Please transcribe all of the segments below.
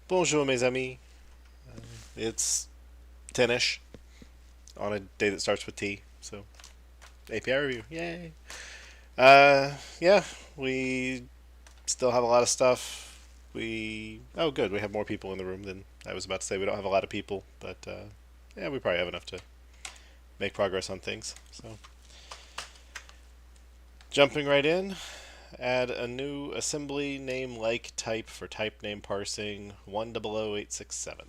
Bonjour, mes amis. It's 10ish on a day that starts with T. So, API review. Yay. Yeah, we still have a lot of stuff. Oh, good. We have more people in the room than I was about to say. We don't have a lot of people, but yeah, we probably have enough to make progress on things. So, jumping right in, add a new assembly name like type for type name parsing 100867.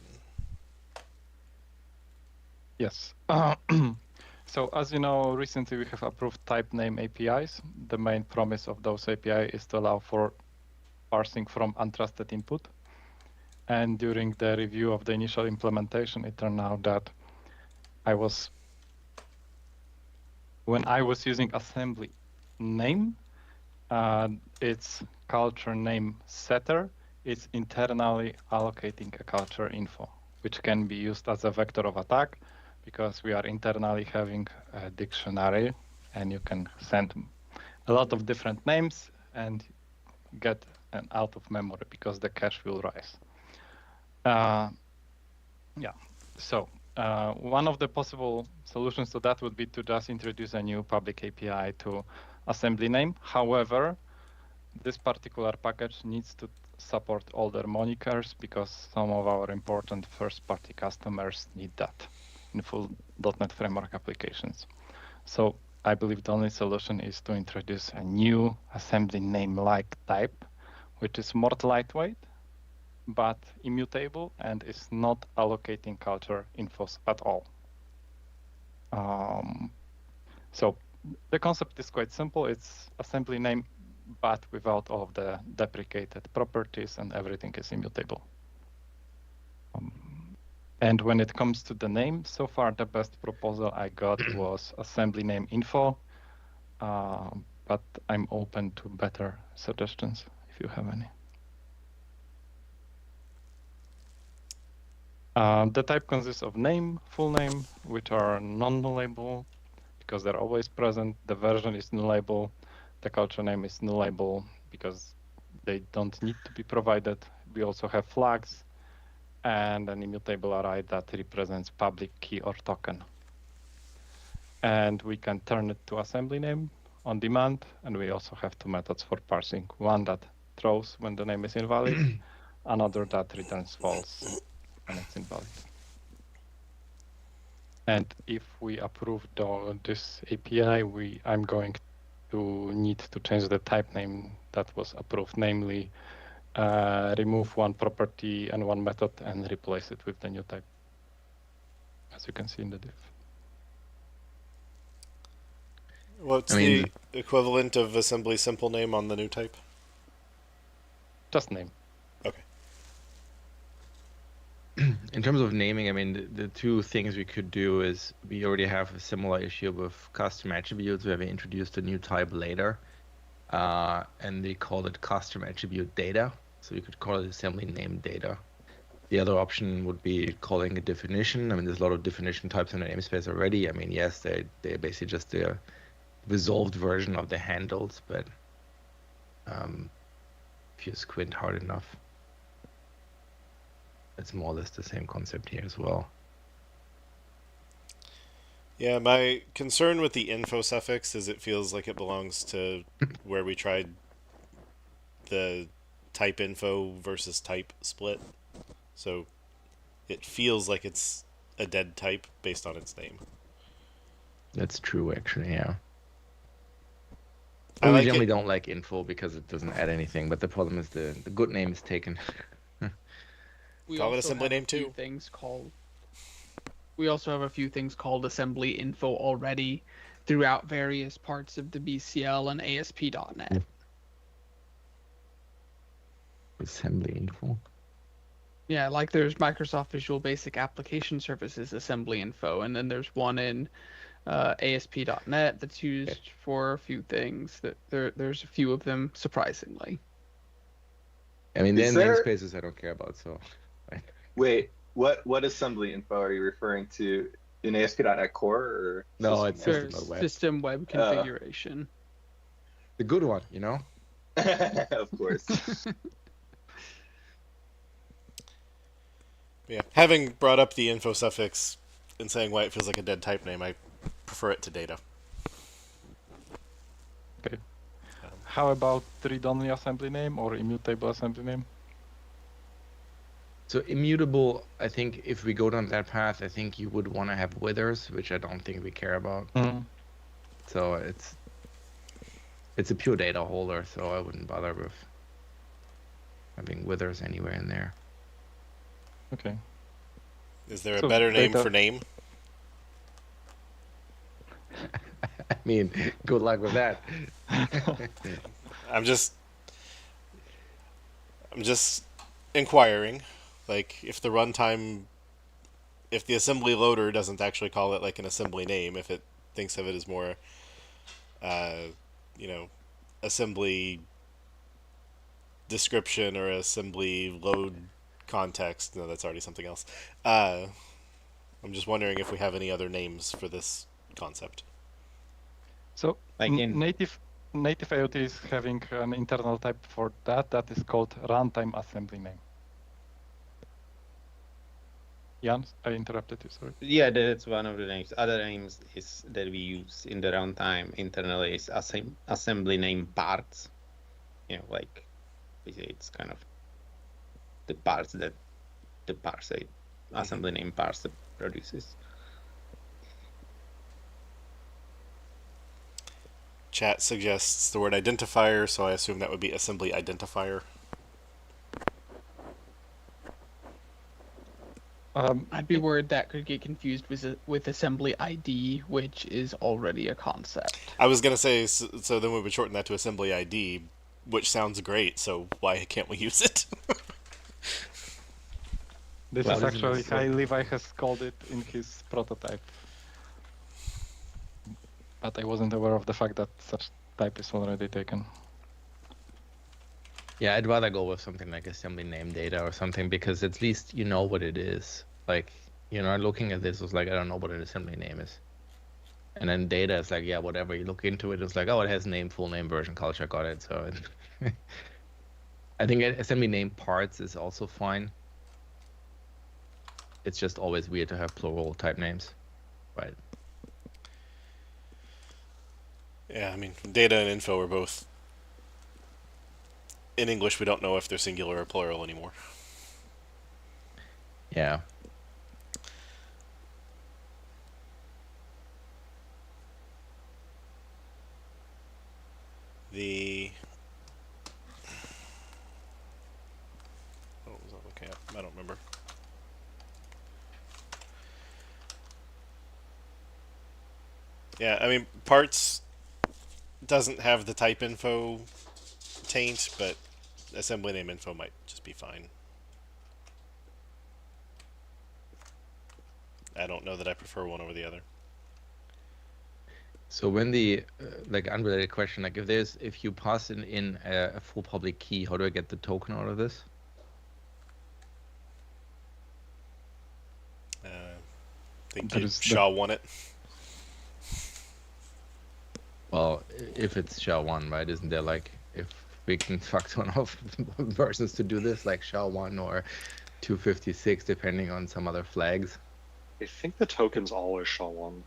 Yes. So as you know, recently we have approved type name APIs. The main promise of those API is to allow for parsing from untrusted input. And during the review of the initial implementation, it turned out that when I was using assembly name, its culture name setter is internally allocating a culture info, which can be used as a vector of attack because we are internally having a dictionary and you can send a lot of different names and get an out of memory because the cache will rise. Yeah, so one of the possible solutions to that would be to just introduce a new public API to assembly name. However, this particular package needs to support older monikers because some of our important first-party customers need that in full .NET Framework applications. So I believe the only solution is to introduce a new assembly name-like type, which is more lightweight, but immutable and is not allocating culture infos at all. So the concept is quite simple. It's assembly name, but without all of the deprecated properties, and everything is immutable. And when it comes to the name, so far the best proposal I got was assembly name info, but I'm open to better suggestions if you have any. The type consists of name, full name, which are non-nullable because they're always present. The version is nullable. The culture name is nullable because they don't need to be provided. We also have flags and an immutable array that represents public key or token. And we can turn it to assembly name on demand. And we also have two methods for parsing. One that throws when the name is invalid, another that returns false when it's invalid. And if we approve this API, I'm going to need to change the type name that was approved, namely remove one property and one method and replace it with the new type, as you can see in the diff. What's the equivalent of assembly simple name on the new type? Just name. Okay. In terms of naming, I mean, the two things we could do is we already have a similar issue with custom attributes where we introduced a new type later, and they called it custom attribute data. So you could call it assembly name data. The other option would be calling a definition. I mean, there's a lot of definition types in the namespace already. I mean, yes, they're basically just the resolved version of the handles, but if you squint hard enough, it's more or less the same concept here as well. Yeah, my concern with the info suffix is it feels like it belongs to where we tried the type info versus type split. So it feels like it's a dead type based on its name. That's true, actually, yeah. We generally don't like info because it doesn't add anything, but the problem is the good name is taken. We call it assembly name too. We also have a few things called assembly info already throughout various parts of the BCL and ASP.NET. Assembly info? Yeah, like there's Microsoft Visual Basic Application Services assembly info, and then there's one in ASP.NET that's used for a few things. There's a few of them, surprisingly. I mean, then namespaces I don't care about, so. Wait, what assembly info are you referring to? In ASP.NET Core or? No, it's system web configuration. The good one, you know? Of course. Yeah. Having brought up the info suffix and saying why it feels like a dead type name, I prefer it to data. Okay. How about read-only assembly name or immutable assembly name? So immutable, I think if we go down that path, I think you would want to have withers, which I don't think we care about. Mm. So it's a pure data holder, so I wouldn't bother with having withers anywhere in there. Okay. Is there a So better name data- for name? I mean, good luck with that. I'm just inquiring, like if the runtime, if the assembly loader doesn't actually call it like an assembly name, if it thinks of it as more, you know, assembly description or assembly load context. No, that's already something else. I'm just wondering if we have any other names for this concept. So Like in native IoT is having an internal type for that is called runtime assembly name. Jan, I interrupted you, sorry. yeah, that's one of the names. Other names is that we use in the runtime internally is assembly name parts. You know, like it's kind of the parts that the parse assembly name parse produces. Chat suggests the word identifier, so I assume that would be assembly identifier. I'd be worried that could get confused with assembly ID, which is already a concept. I was gonna say, so then we would shorten that to assembly ID, which sounds great. So why can't we use it? This Well, is this is actually so- how Levi has called it in his prototype. But I wasn't aware of the fact that such type is already taken. Yeah, I'd rather go with something like assembly name data or something, because at least you know what it is. Like, you know, looking at this was like, I don't know what an assembly name is. And then data is like, yeah, whatever. You look into it, it's like, oh, it has name, full name, version, culture, got it. So I think assembly name parts is also fine. It's just always weird to have plural type names, right? Yeah, I mean, data and info are both in English. We don't know if they're singular or plural anymore. Yeah. The what was I looking at? I don't remember. Yeah, I mean, parts doesn't have the type info taint, but assembly name info might just be fine. I don't know that I prefer one over the other. So when the like unrelated question, like if you pass in a full public key, how do I get the token out of this? I think That you is the- SHA-1 it. Well, if it's SHA-1, right? Isn't there like, if we can fuck one of versions to do this, like SHA-1 or 256, depending on some other flags? I think the token's always SHA-1.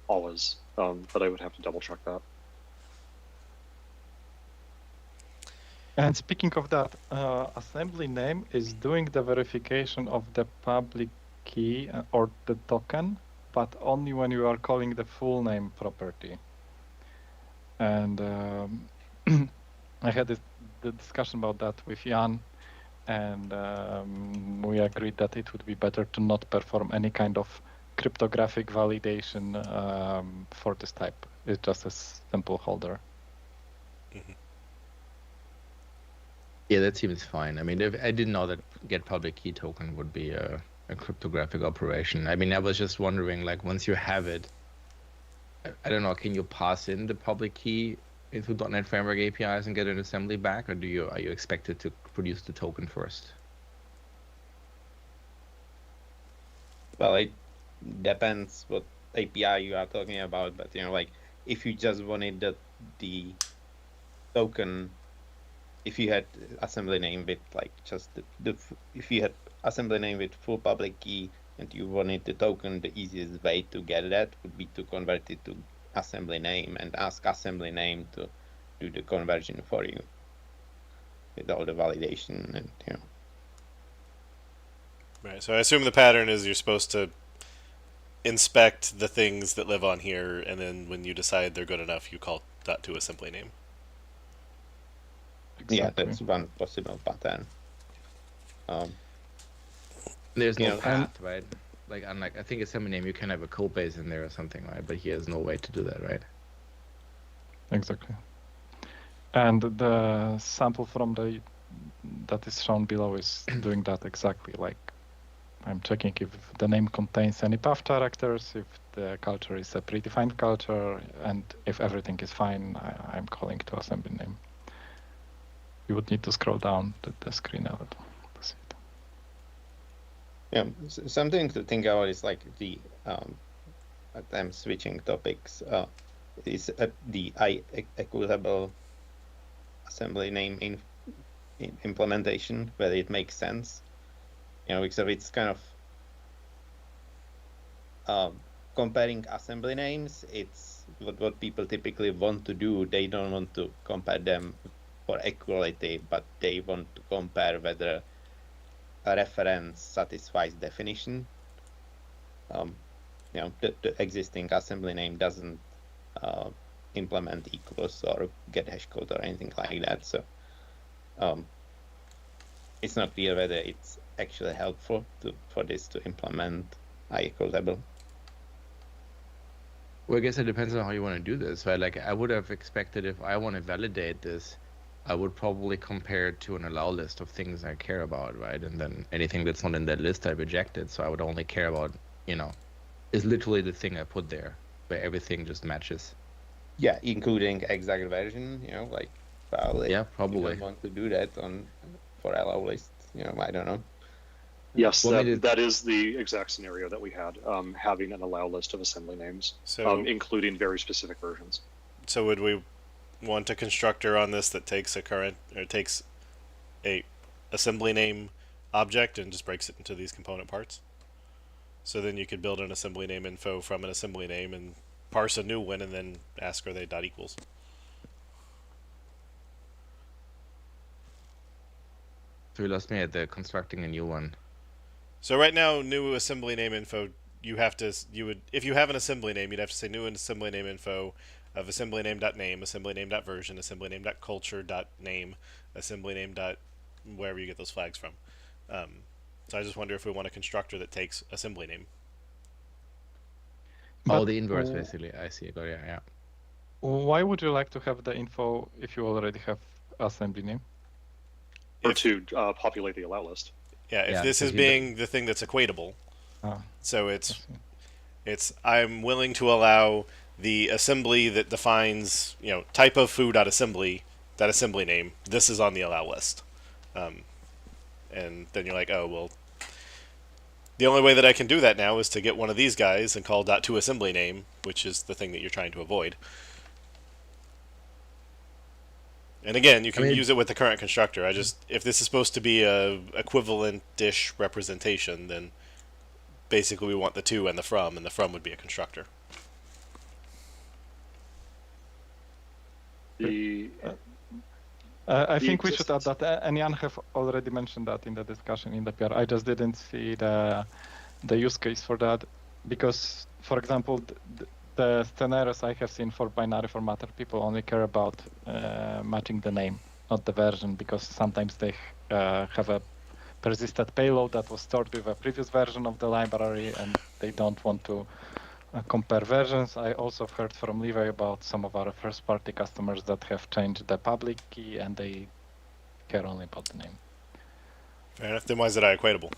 Always. But I would have to double check that. And speaking of that, assembly name is doing the verification of the public key or the token, but only when you are calling the full name property. And I had the discussion about that with Jan, and we agreed that it would be better to not perform any kind of cryptographic validation for this type. It's just a simple holder. Yeah, that seems fine. I mean, I didn't know that get public key token would be a cryptographic operation. I mean, I was just wondering, like, once you have it, I don't know, can you pass in the public key into .NET Framework APIs and get an assembly back, or are you expected to produce the token first? Well, it depends what API you are talking about, but you know, like if you just wanted the token, if you had assembly name with like just if you had assembly name with full public key and you wanted the token, the easiest way to get that would be to convert it to assembly name and ask assembly name to do the conversion for you with all the validation and Right. So I assume the pattern is you're supposed to inspect the things that live on here, and then when you decide they're good enough, you call .to assembly name. Exactly. Yeah, that's one possible pattern. There's You no know, path, right? Like unlike I think assembly name, you can have a code base in there or something, right? But he has no way to do that, right? Exactly. And the sample from that is shown below is doing that exactly. Like I'm checking if the name contains any path characters, if the culture is a predefined culture, and if everything is fine, I'm calling to assembly name. You would need to scroll down the screen a little to see it. Yeah, something to think about is like the I'm switching topics. Is the equitable assembly name in implementation, whether it makes sense. Because it's kind of comparing assembly names. It's what people typically want to do. They don't want to compare them for equality, but they want to compare whether a reference satisfies definition. The existing assembly name doesn't implement equals or get hash code or anything like that. So it's not clear whether it's actually helpful for this to implement equitable. Well, I guess it depends on how you want to do this, right? Like I would have expected if I want to validate this, I would probably compare it to an allow list of things I care about, right? And then anything that's not in that list, I rejected. So I would only care about, is literally the thing I put there, where everything just matches. Yeah, including exact version, like probably. Yeah, probably. You don't want to do that for allow list, I don't know. Yes, that is the exact scenario that we had, having an allow list of assembly names, including very specific versions. So would we want a constructor on this that takes takes a assembly name object and just breaks it into these component parts? So then you could build an assembly name info from an assembly name and parse a new one and then ask are they .equals. So you lost me at the constructing a new one. So right now, new assembly name info, if you have an assembly name, you'd have to say new assembly name info of assembly name.name, assembly name.version, assembly name.culture.name, assembly name. Wherever you get those flags from. So I just wonder if we want a constructor that takes assembly name. The inverse, basically. I see. Got it. Yeah. Why would you like to have the info if you already have assembly name? Or to populate the allow list. Yeah, if this is being the thing that's equatable. So it's I'm willing to allow the assembly that defines, type of food.assembly, that assembly name, this is on the allow list. And then you're like, oh, well, the only way that I can do that now is to get one of these guys and call .to assembly name, which is the thing that you're trying to avoid. And again, you can use it with the current constructor. If this is supposed to be a equivalent-ish representation, then basically we want the to and the from would be a constructor. I think we should add that, and Jan have already mentioned that in the discussion in the PR. I just didn't see the use case for that, because, for example, the scenarios I have seen for binary formatter, people only care about matching the name, not the version, because sometimes they have a persisted payload that was stored with a previous version of the library, and they don't want to compare versions. I also heard from Levi about some of our first-party customers that have changed the public key, and they care only about the name. Fair enough. Then why is it equatable?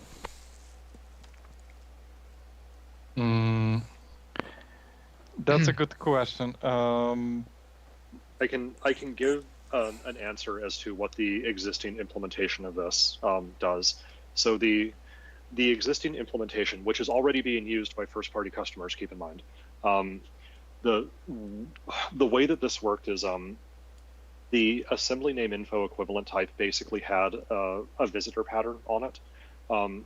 That's a good question. I can give an answer as to what the existing implementation of this does. So the existing implementation, which is already being used by first-party customers, keep in mind, the way that this worked is the assembly name info equivalent type basically had a visitor pattern on it,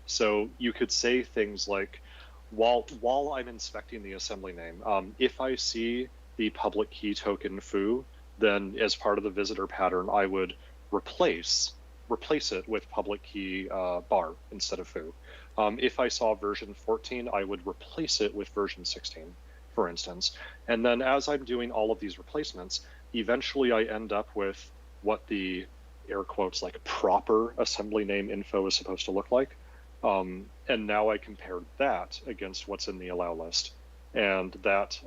So you could say things like, while I'm inspecting the assembly name, if I see the public key token foo, then as part of the visitor pattern, I would replace it with public key bar instead of foo. If I saw version 14, I would replace it with version 16, for instance. And then as I'm doing all of these replacements, eventually I end up with what the air quotes like proper assembly name info is supposed to look like. And now I compared that against what's in the allow list. And that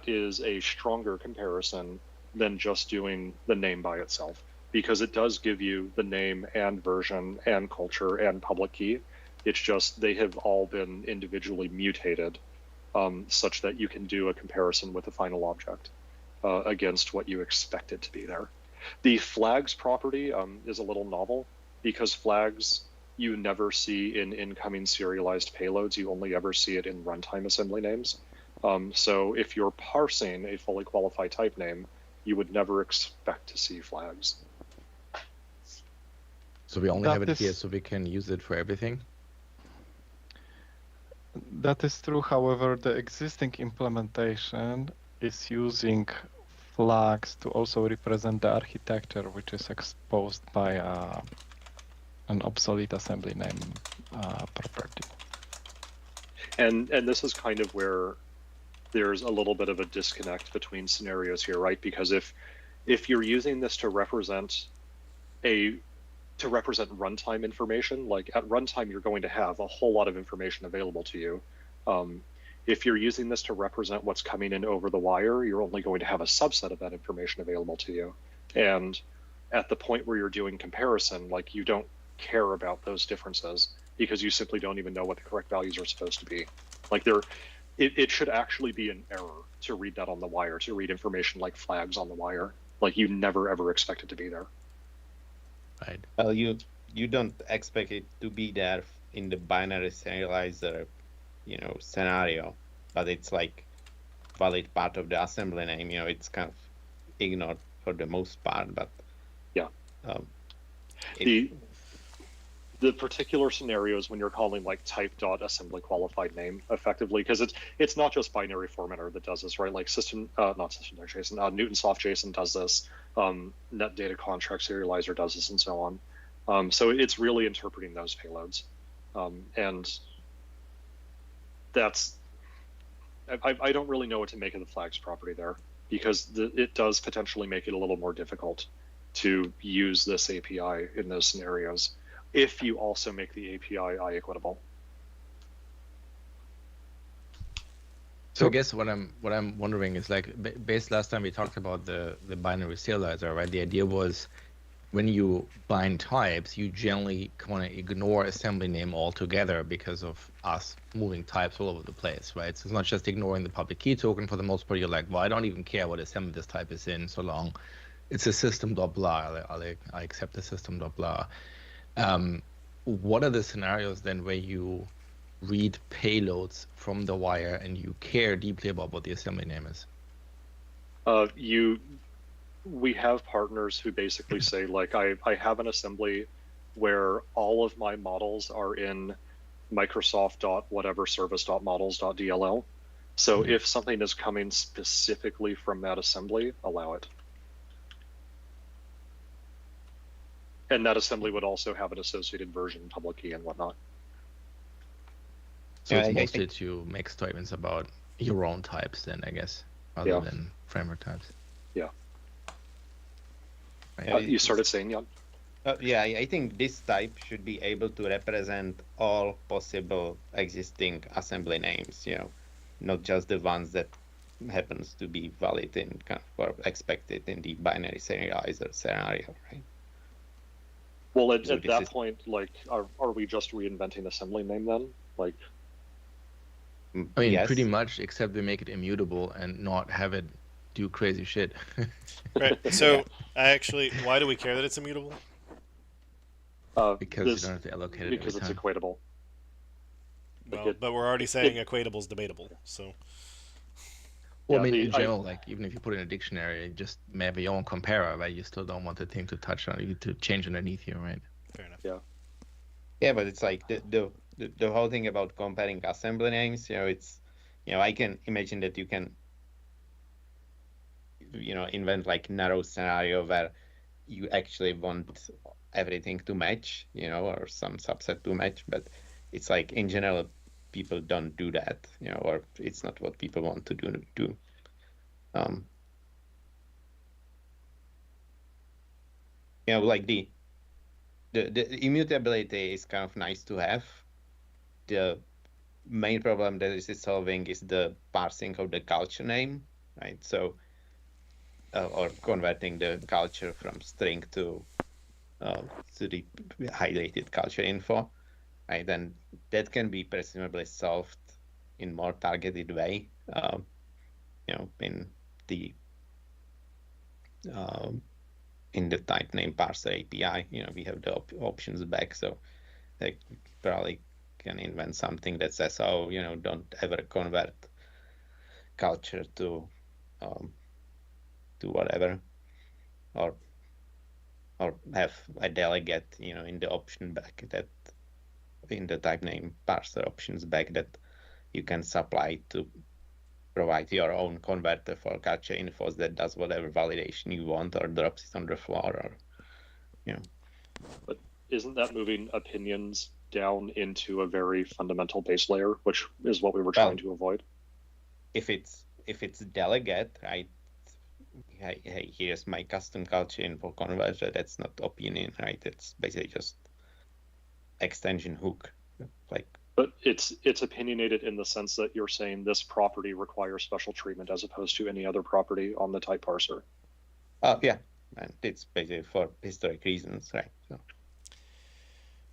is a stronger comparison than just doing the name by itself, because it does give you the name and version and culture and public key. It's just they have all been individually mutated such that you can do a comparison with the final object against what you expect it to be there. The flags property is a little novel, because flags you never see in incoming serialized payloads. You only ever see it in runtime assembly names. So if you're parsing a fully qualified type name, you would never expect to see flags. So we only That have it is- here so we can use it for everything? That is true. However, the existing implementation is using flags to also represent the architecture, which is exposed by an obsolete assembly name property. And this is kind of where there's a little bit of a disconnect between scenarios here, right? Because if you're using this to represent runtime information, like at runtime you're going to have a whole lot of information available to you. If you're using this to represent what's coming in over the wire, you're only going to have a subset of that information available to you. And at the point where you're doing comparison, like you don't care about those differences because you simply don't even know what the correct values are supposed to be. Like it should actually be an error to read that on the wire, to read information like flags on the wire. Like you never ever expect it to be there. Right. Well, you don't expect it to be there in the binary serializer, scenario, but it's like valid part of the assembly name. It's kind of ignored for the most part, but yeah. The particular scenarios when you're calling like type.assembly qualified name effectively, because it's not just binary formatter that does this, right? Like JSON, Newton Soft JSON does this, Net Data Contract Serializer does this, and so on. So it's really interpreting those payloads, and that's I don't really know what to make of the flags property there, because it does potentially make it a little more difficult to use this API in those scenarios if you also make the API I-equitable. So I guess what I'm wondering is like, based last time we talked about the binary serializer, right? The idea was when you bind types, you generally want to ignore assembly name altogether because of us moving types all over the place, right? So it's not just ignoring the public key token. For the most part, you're like, well, I don't even care what assembly this type is in, so long it's a system.blah. I accept the system.blah. What are the scenarios then where you read payloads from the wire and you care deeply about what the assembly name is? We have partners who basically say, like, I have an assembly where all of my models are in Microsoft.whatever service.models.dll. So if something is coming specifically from that assembly, allow it. And that assembly would also have an associated version, public key, and whatnot. So it's mostly to make statements about your own types then, I guess, rather than framework types. Yeah. Right. You started saying, Jan? Yeah, I think this type should be able to represent all possible existing assembly names, not just the ones that happens to be valid in or expected in the binary serializer scenario, right? Well, at that point, like, are we just reinventing assembly name then? Like, I mean, yes. Pretty much, except we make it immutable and not have it do crazy shit. Right. So, why do we care that it's immutable? Because you don't have to allocate it because every it's time. equatable. Well, but we're already saying equatable is debatable, so. Well, I mean, in general, like, even if you put in a dictionary, just have your own comparer, right? You still don't want the thing to touch on you, to change underneath you, right? Fair enough. Yeah. Yeah, but it's like the whole thing about comparing assembly names. It's I can imagine that you can invent like narrow scenario where you actually want everything to match, or some subset to match, but it's like in general people don't do that, or it's not what people want to do. Like the immutability is kind of nice to have. The main problem that is solving is the parsing of the culture name, right? So or converting the culture from string to the highlighted culture info, right? And that can be presumably solved in more targeted way, in the type name parser API. We have the options back, so they probably can invent something that says, oh, don't ever convert culture to whatever, or have a delegate, in the option back, that in the type name parser options back, that you can supply to provide your own converter for culture infos that does whatever validation you want, or drops it on the floor, or But isn't that moving opinions down into a very fundamental base layer, which is what we were trying to avoid? If it's delegate, right? Hey, here's my custom culture info converter. That's not opinion, right? It's basically just extension hook, like. But it's opinionated in the sense that you're saying this property requires special treatment as opposed to any other property on the type parser. Yeah, and it's basically for historic reasons, right? So.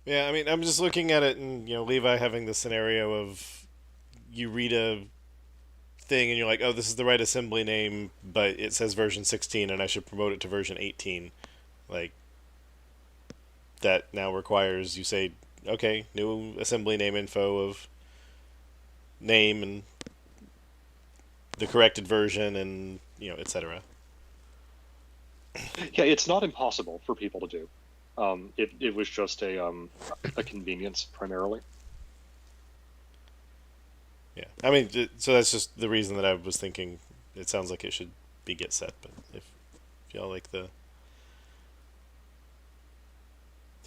Yeah, I mean, I'm just looking at it, and Levi having the scenario of you read a thing and you're like, oh, this is the right assembly name, but it says version 16, and I should promote it to version 18. Like, that now requires you say, okay, new assembly name info of name and the corrected version, and etc. Yeah, it's not impossible for people to do. It was just a convenience primarily. Yeah, I mean, so that's just the reason that I was thinking. It sounds like it should be get set, but if y'all like the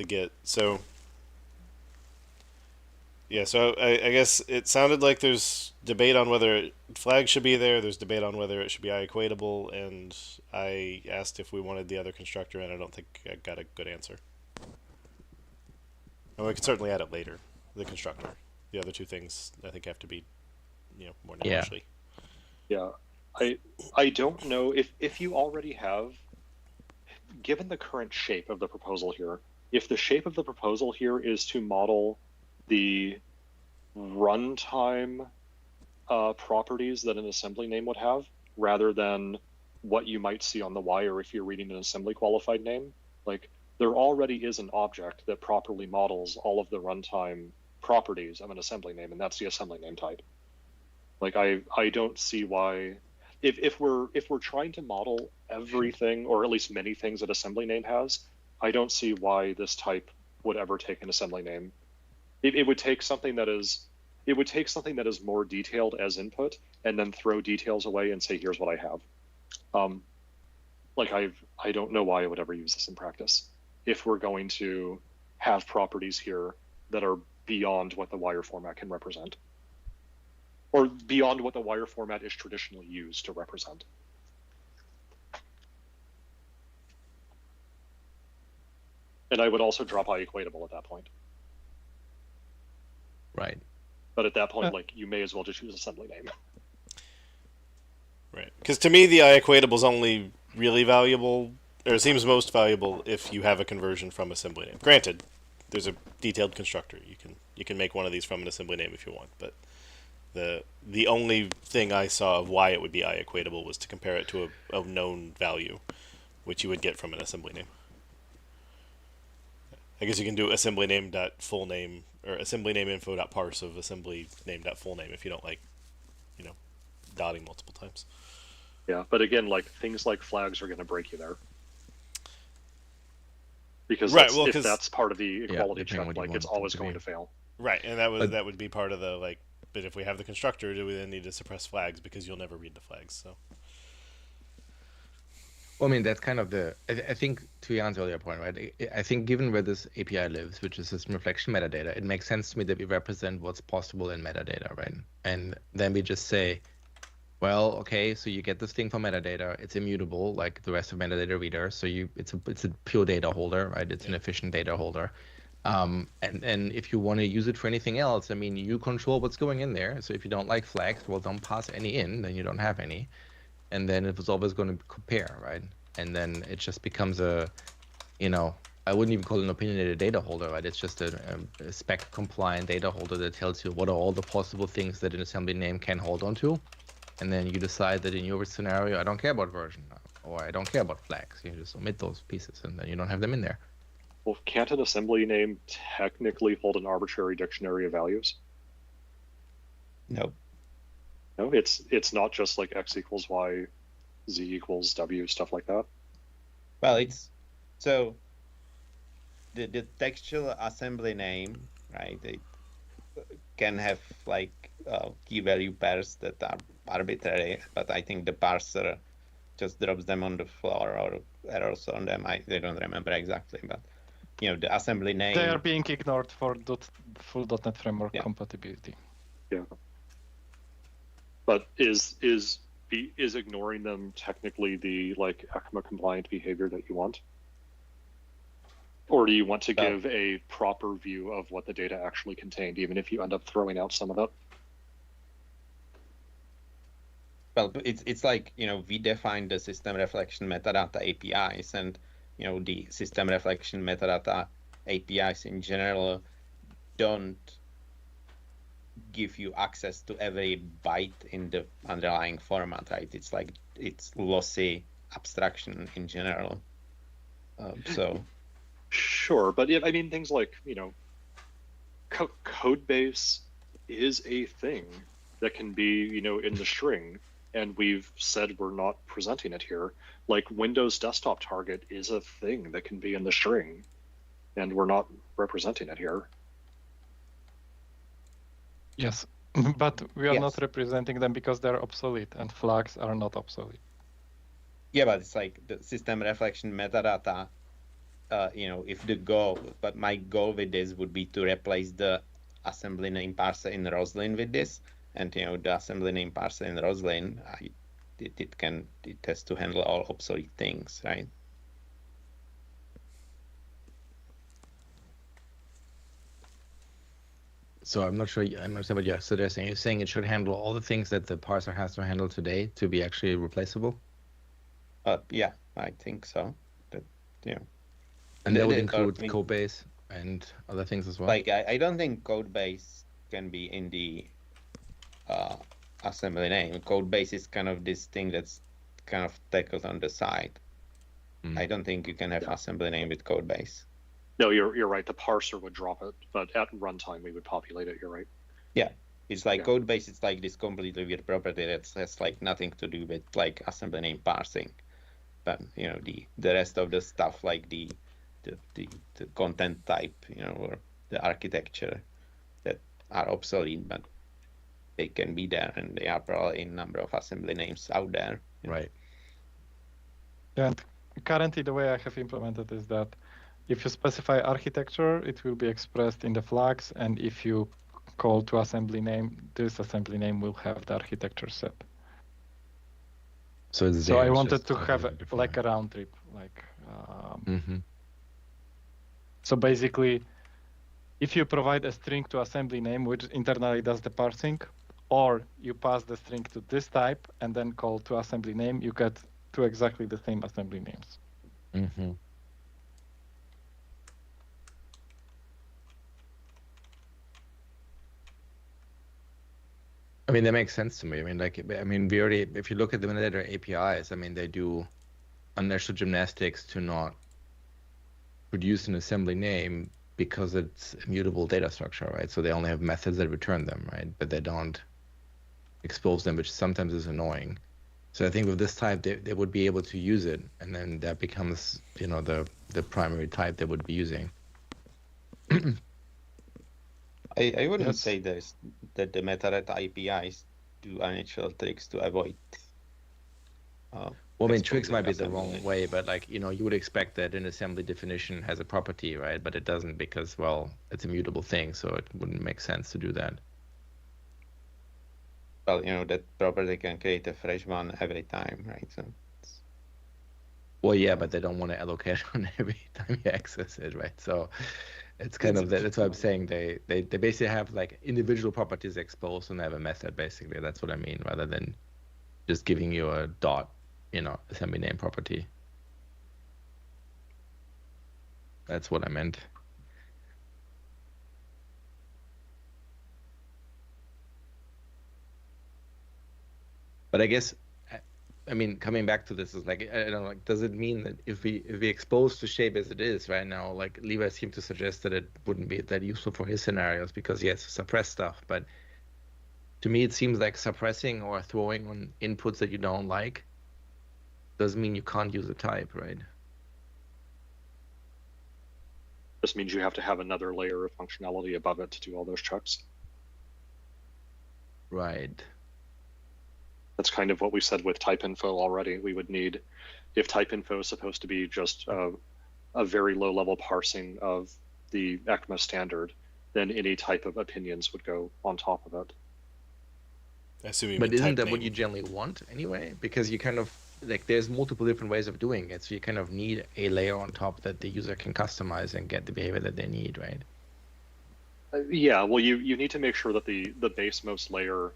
get, so yeah, so I guess it sounded like there's debate on whether flag should be there. There's debate on whether it should be I-equatable, and I asked if we wanted the other constructor, and I don't think I got a good answer. And we could certainly add it later, the constructor. The other two things I think have to be, more naturally. Yeah, I don't know if you already have, given the current shape of the proposal here, if the shape of the proposal here is to model the runtime properties that an assembly name would have, rather than what you might see on the wire if you're reading an assembly qualified name, like there already is an object that properly models all of the runtime properties of an assembly name, and that's the assembly name type. Like I don't see why, if we're trying to model everything, or at least many things that assembly name has, I don't see why this type would ever take an assembly name. It would take something that is more detailed as input, and then throw details away and say, here's what I have. Like I don't know why I would ever use this in practice if we're going to have properties here that are beyond what the wire format can represent, or beyond what the wire format is traditionally used to represent. And I would also drop I-equatable at that point. Right. But at that point, like, you may as well just use assembly name. Right. Because to me, the I-equatable is only really valuable, or it seems most valuable, if you have a conversion from assembly name. Granted, there's a detailed constructor. You can make one of these from an assembly name if you want, but the only thing I saw of why it would be I-equatable was to compare it to a known value, which you would get from an assembly name. I guess you can do assembly name dot full name, or assembly name info dot parse of assembly name dot full name if you don't like, dotting multiple times. Yeah, but again, like, things like flags are going to break you there. because Right, that's, well, if 'cause- that's part of the equality depending on check, what you like want it's it always to going be. to fail. Right, and that But- would be part of the like. But if we have the constructor, do we then need to suppress flags because you'll never read the flags? So Well, I mean, that's kind of the. I think to Jan's earlier point, right? I think given where this API lives, which is system reflection metadata, it makes sense to me that we represent what's possible in metadata, right? And then we just say, well, okay, so you get this thing from metadata. It's immutable, like the rest of metadata reader. So it's a pure data holder, right? It's an efficient data holder. And if you want to use it for anything else, I mean, you control what's going in there. So if you don't like flags, well, don't pass any in, then you don't have any. And then it was always going to compare, right? And then it just becomes a, I wouldn't even call it an opinionated data holder, right? It's just a spec compliant data holder that tells you what are all the possible things that an assembly name can hold onto. And then you decide that in your scenario, I don't care about version, or I don't care about flags. You just omit those pieces, and then you don't have them in there. Well, can't an assembly name technically hold an arbitrary dictionary of values? No. No, it's not just like x equals y, z equals w, stuff like that. Well, it's so the textual assembly name, right? They can have like key value pairs that are arbitrary, but I think the parser just drops them on the floor or errors on them. I don't remember exactly, but the assembly name. They are being ignored for full .NET Framework Yeah. compatibility. Yeah. But is ignoring them technically the like ECMA compliant behavior that you want? Or do you want to give a proper view of what the data actually contained, even if you end up throwing out some of it? Well, it's like, we define the system reflection metadata APIs, and the system reflection metadata APIs in general don't give you access to every byte in the underlying format, right? It's like it's lossy abstraction in general. So Sure, but I mean things like code base is a thing that can be in the string, and we've said we're not presenting it here. Like Windows desktop target is a thing that can be in the string, and we're not representing it here. Yes, but we are Yes. not representing them because they're obsolete, and flags are not obsolete. yeah, but it's like the system reflection metadata. If the goal, but my goal with this would be to replace the assembly name parser in Roslyn with this, and the assembly name parser in Roslyn, it has to handle all obsolete things, right? So I'm not sure what you're suggesting. You're saying it should handle all the things that the parser has to handle today to be actually replaceable? Yeah, I think so. And that would I include mean, code base and other things as well? Like, I don't think code base can be in the assembly name. Code base is kind of this thing that's kind of tackled on the side. I don't think you can have assembly name with code base. No, you're right. The parser would drop it, but at runtime we would populate it. You're right. Yeah, it's like Yeah. code base. It's like this completely weird property that has like nothing to do with like assembly name parsing. But the rest of the stuff, like the content type, or the architecture, that are obsolete, but they can be there, and they are probably in number of assembly names out there. Right. And currently, the way I have implemented is that if you specify architecture, it will be expressed in the flags, and if you call to assembly name, this assembly name will have the architecture set. So it's So there, I it's wanted just to have different. like a round trip, like. Mm-hmm. So basically, if you provide a string to assembly name, which internally does the parsing, or you pass the string to this type and then call to assembly name, you get two exactly the same assembly names. Mm-hmm. I mean, that makes sense to me. We already, if you look at the metadata APIs, they do unnatural gymnastics to not produce an assembly name because it's immutable data structure, right? So they only have methods that return them, right? But they don't expose them, which sometimes is annoying. So I think with this type, they would be able to use it, and then that becomes, you know, the primary type they would be using. I wouldn't Yes. say that the metadata APIs do unusual tricks to avoid. Well, I mean, tricks exposing might be the assembly wrong line. way, but like, you know, you would expect that an assembly definition has a property, right? But it doesn't because, well, it's a mutable thing, so it wouldn't make sense to do that. Well, you know, that property can create a fresh one every time, right? So Well, yeah, but they don't want to allocate on every time you access it, right? So it's kind of that's why I'm saying they basically have like individual properties exposed and they have a method, basically. That's what I mean, rather than just giving you a dot, you know, assembly name property. That's what I meant. But I guess, I mean, coming back to this is like, I don't know, like, does it mean that if we expose the shape as it is right now, like Levi seemed to suggest that it wouldn't be that useful for his scenarios because he has to suppress stuff. But to me, it seems like suppressing or throwing on inputs that you don't like doesn't mean you can't use a type, right? This means you have to have another layer of functionality above it to do all those checks. Right. That's kind of what we said with type info already. We would need, if type info is supposed to be just a very low level parsing of the ECMA standard, then any type of opinions would go on top of it. I assume you But mean isn't type that what name. you generally want anyway? Because you kind of, like, there's multiple different ways of doing it. So you kind of need a layer on top that the user can customize and get the behavior that they need, right? Yeah, well, you need to make sure that the base most layer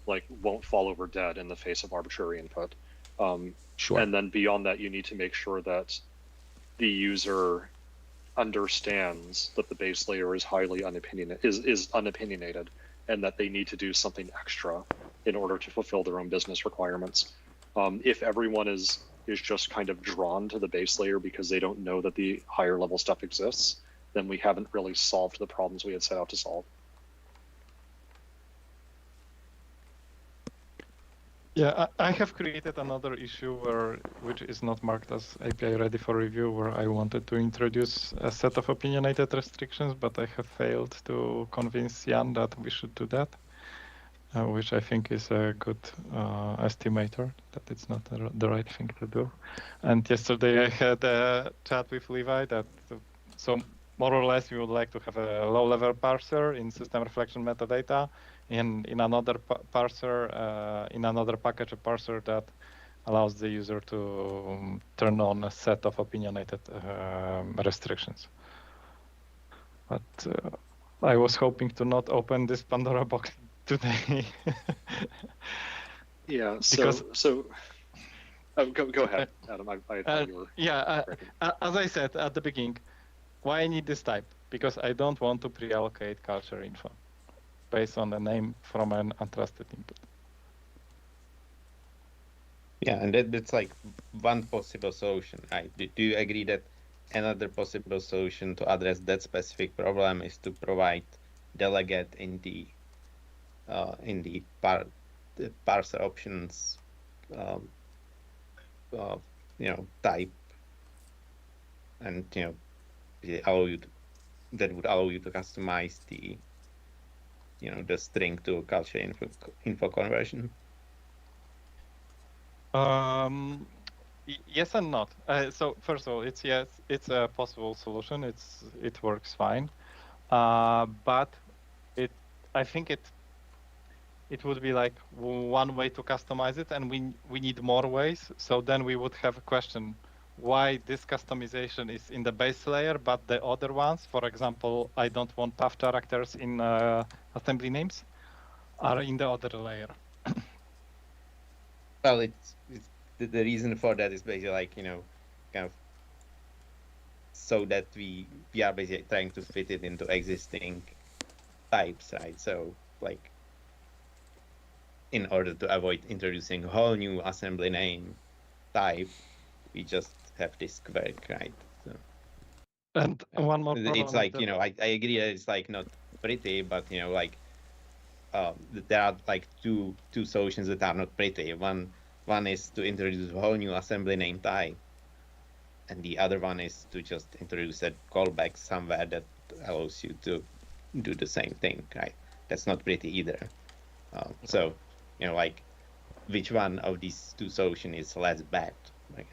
like won't fall over dead in the face of arbitrary input. Sure. And then beyond that, you need to make sure that the user understands that the base layer is highly unopinionated, and that they need to do something extra in order to fulfill their own business requirements. If everyone is just kind of drawn to the base layer because they don't know that the higher level stuff exists, then we haven't really solved the problems we had set out to solve. Yeah, I have created another issue which is not marked as API ready for review, where I wanted to introduce a set of opinionated restrictions, but I have failed to convince Jan that we should do that, which I think is a good estimator that it's not the right thing to do. And yesterday I had a chat with Levi that, so more or less we would like to have a low-level parser in system reflection metadata, in another parser, in another package, a parser that allows the user to turn on a set of opinionated restrictions. But I was hoping to not open this Pandora box today. Yeah. Because, go ahead, Adam. I thought you were. Yeah. As I said at the beginning, why I need this type? Because I don't want to pre-allocate culture info based on the name from an untrusted input. yeah, and that's like one possible solution, right? Do you agree that another possible solution to address that specific problem is to provide delegate in the parser options, you know, type, and you know, that would allow you to customize the, you know, the string to culture info conversion? Yes and not. So first of all, it's yes, it's a possible solution. It works fine, but I think it would be like one way to customize it, and we need more ways. So then we would have a question: why this customization is in the base layer, but the other ones, for example, I don't want path characters in assembly names, are in the other layer. Well, it's the reason for that is basically like, you know, kind of so that we are basically trying to fit it into existing types, right? So like, in order to avoid introducing a whole new assembly name type, we just have this quirk, right? So, And one more problem. It's like, you know, I agree that it's like not pretty, but you know, like there are like two solutions that are not pretty. One One is to introduce a whole new assembly name type, and the other one is to just introduce a callback somewhere that allows you to do the same thing, right? That's not pretty either. So, like, which one of these two solutions is less bad? Like,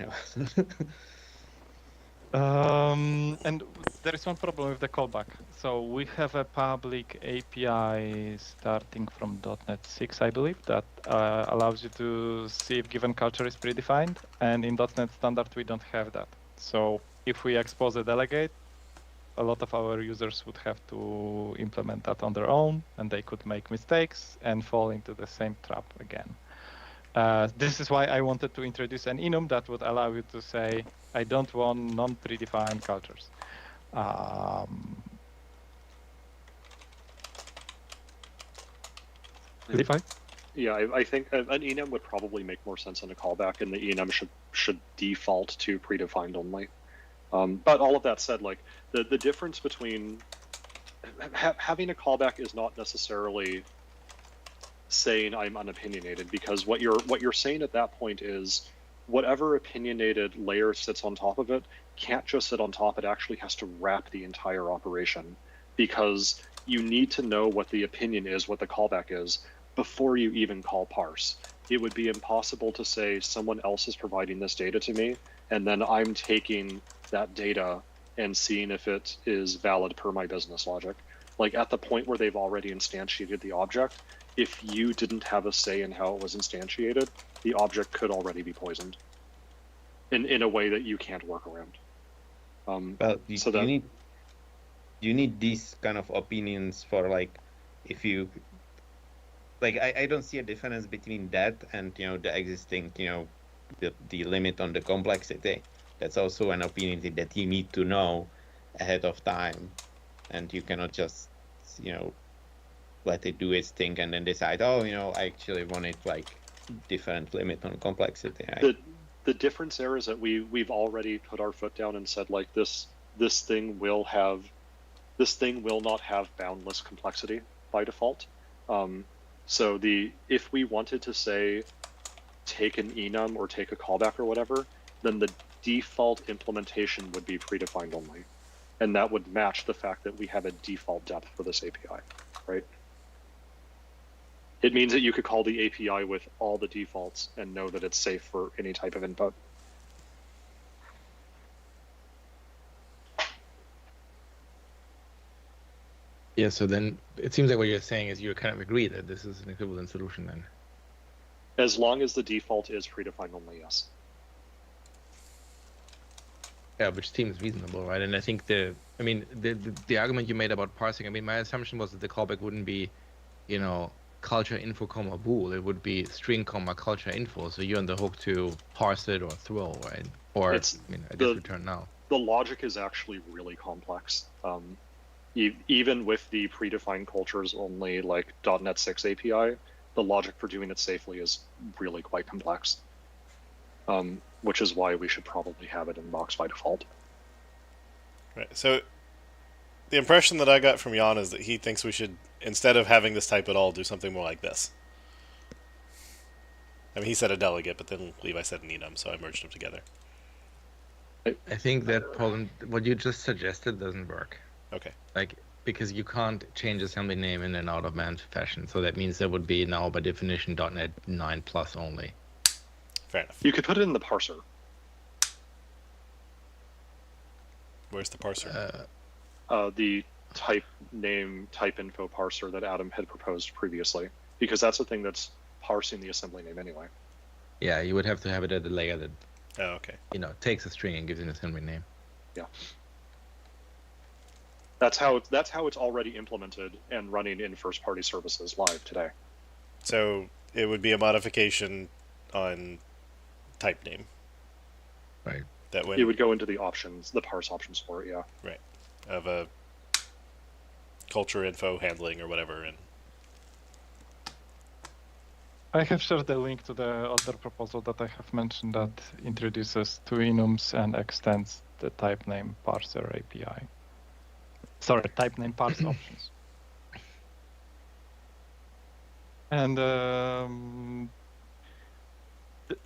And there is one problem with the callback. So we have a public API starting from .NET 6, I believe, that allows you to see if given culture is predefined. And in .NET Standard, we don't have that. So if we expose a delegate, a lot of our users would have to implement that on their own, and they could make mistakes and fall into the same trap again. This is why I wanted to introduce an enum that would allow you to say, I don't want non-predefined cultures. Levi? Yeah, I think an enum would probably make more sense than a callback, and the enum should default to predefined only. But all of that said, like the difference between having a callback is not necessarily saying I'm unopinionated, because what you're saying at that point is whatever opinionated layer sits on top of it can't just sit on top, it actually has to wrap the entire operation, because you need to know what the opinion is, what the callback is, before you even call parse. It would be impossible to say someone else is providing this data to me, and then I'm taking that data and seeing if it is valid per my business logic. Like at the point where they've already instantiated the object, if you didn't have a say in how it was instantiated, the object could already be poisoned in a way that you can't work around. Well, you need these kind of opinions for, like, if you like, I don't see a difference between that and the existing the limit on the complexity. That's also an opinion that you need to know ahead of time, and you cannot just let it do its thing and then decide, oh, I actually want it like different limit on complexity. Right? The difference there is that we've already put our foot down and said, like, this thing will not have boundless complexity by default. So if we wanted to say take an enum or take a callback or whatever, then the default implementation would be predefined only, and that would match the fact that we have a default depth for this API, right? It means that you could call the API with all the defaults and know that it's safe for any type of input. Yeah, so then it seems like what you're saying is you kind of agree that this is an equivalent solution then. As long as the default is predefined only, yes. Yeah, which seems reasonable, right? And I think the argument you made about parsing, I mean, my assumption was that the callback wouldn't be, culture info comma bool. It would be string comma culture info. So you're on the hook to parse it or throw, right? Or I guess return now. The logic is actually really complex. Even with the predefined cultures only, like .NET 6 API, the logic for doing it safely is really quite complex. Which is why we should probably have it in box by default. Right. So the impression that I got from Jan is that he thinks we should, instead of having this type at all, do something more like this. I mean, he said a delegate, but then Levi said an enum, so I merged them together. I think that problem, what you just suggested, doesn't work. Okay. Like, because you can't change assembly name in an out-of-band fashion. So that means there would be now, by definition, .NET 9 plus only. Fair enough. You could put it in the parser. Where's the parser? The type name, type info parser that Adam had proposed previously, because that's the thing that's parsing the assembly name anyway. Yeah, you would have to have it at the layer that, okay. Takes a string and gives it an assembly name. Yeah. That's how it's already implemented and running in first-party services live today. So it would be a modification on type name. Right. That when it would go into the options, the parse options for it, yeah. Right. Of a culture info handling or whatever. And I have shared the link to the other proposal that I have mentioned that introduces two enums and extends the type name parser API. Sorry, type name parse options. And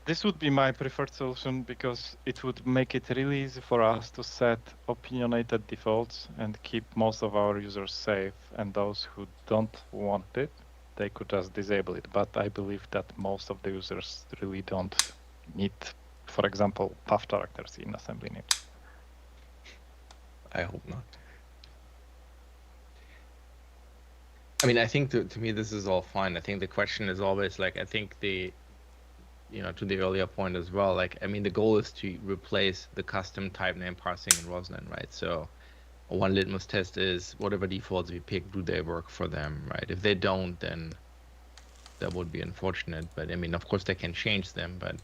This would be my preferred solution because it would make it really easy for us to set opinionated defaults and keep most of our users safe. And those who don't want it, they could just disable it. But I believe that most of the users really don't need, for example, path characters in assembly names. I hope not. I mean, I think to me this is all fine. I think the question is always like, I think to the earlier point as well, like, I mean, the goal is to replace the custom type name parsing in Roslyn, right? So one litmus test is whatever defaults we pick, do they work for them, right? If they don't, then that would be unfortunate. But I mean, of course they can change them, but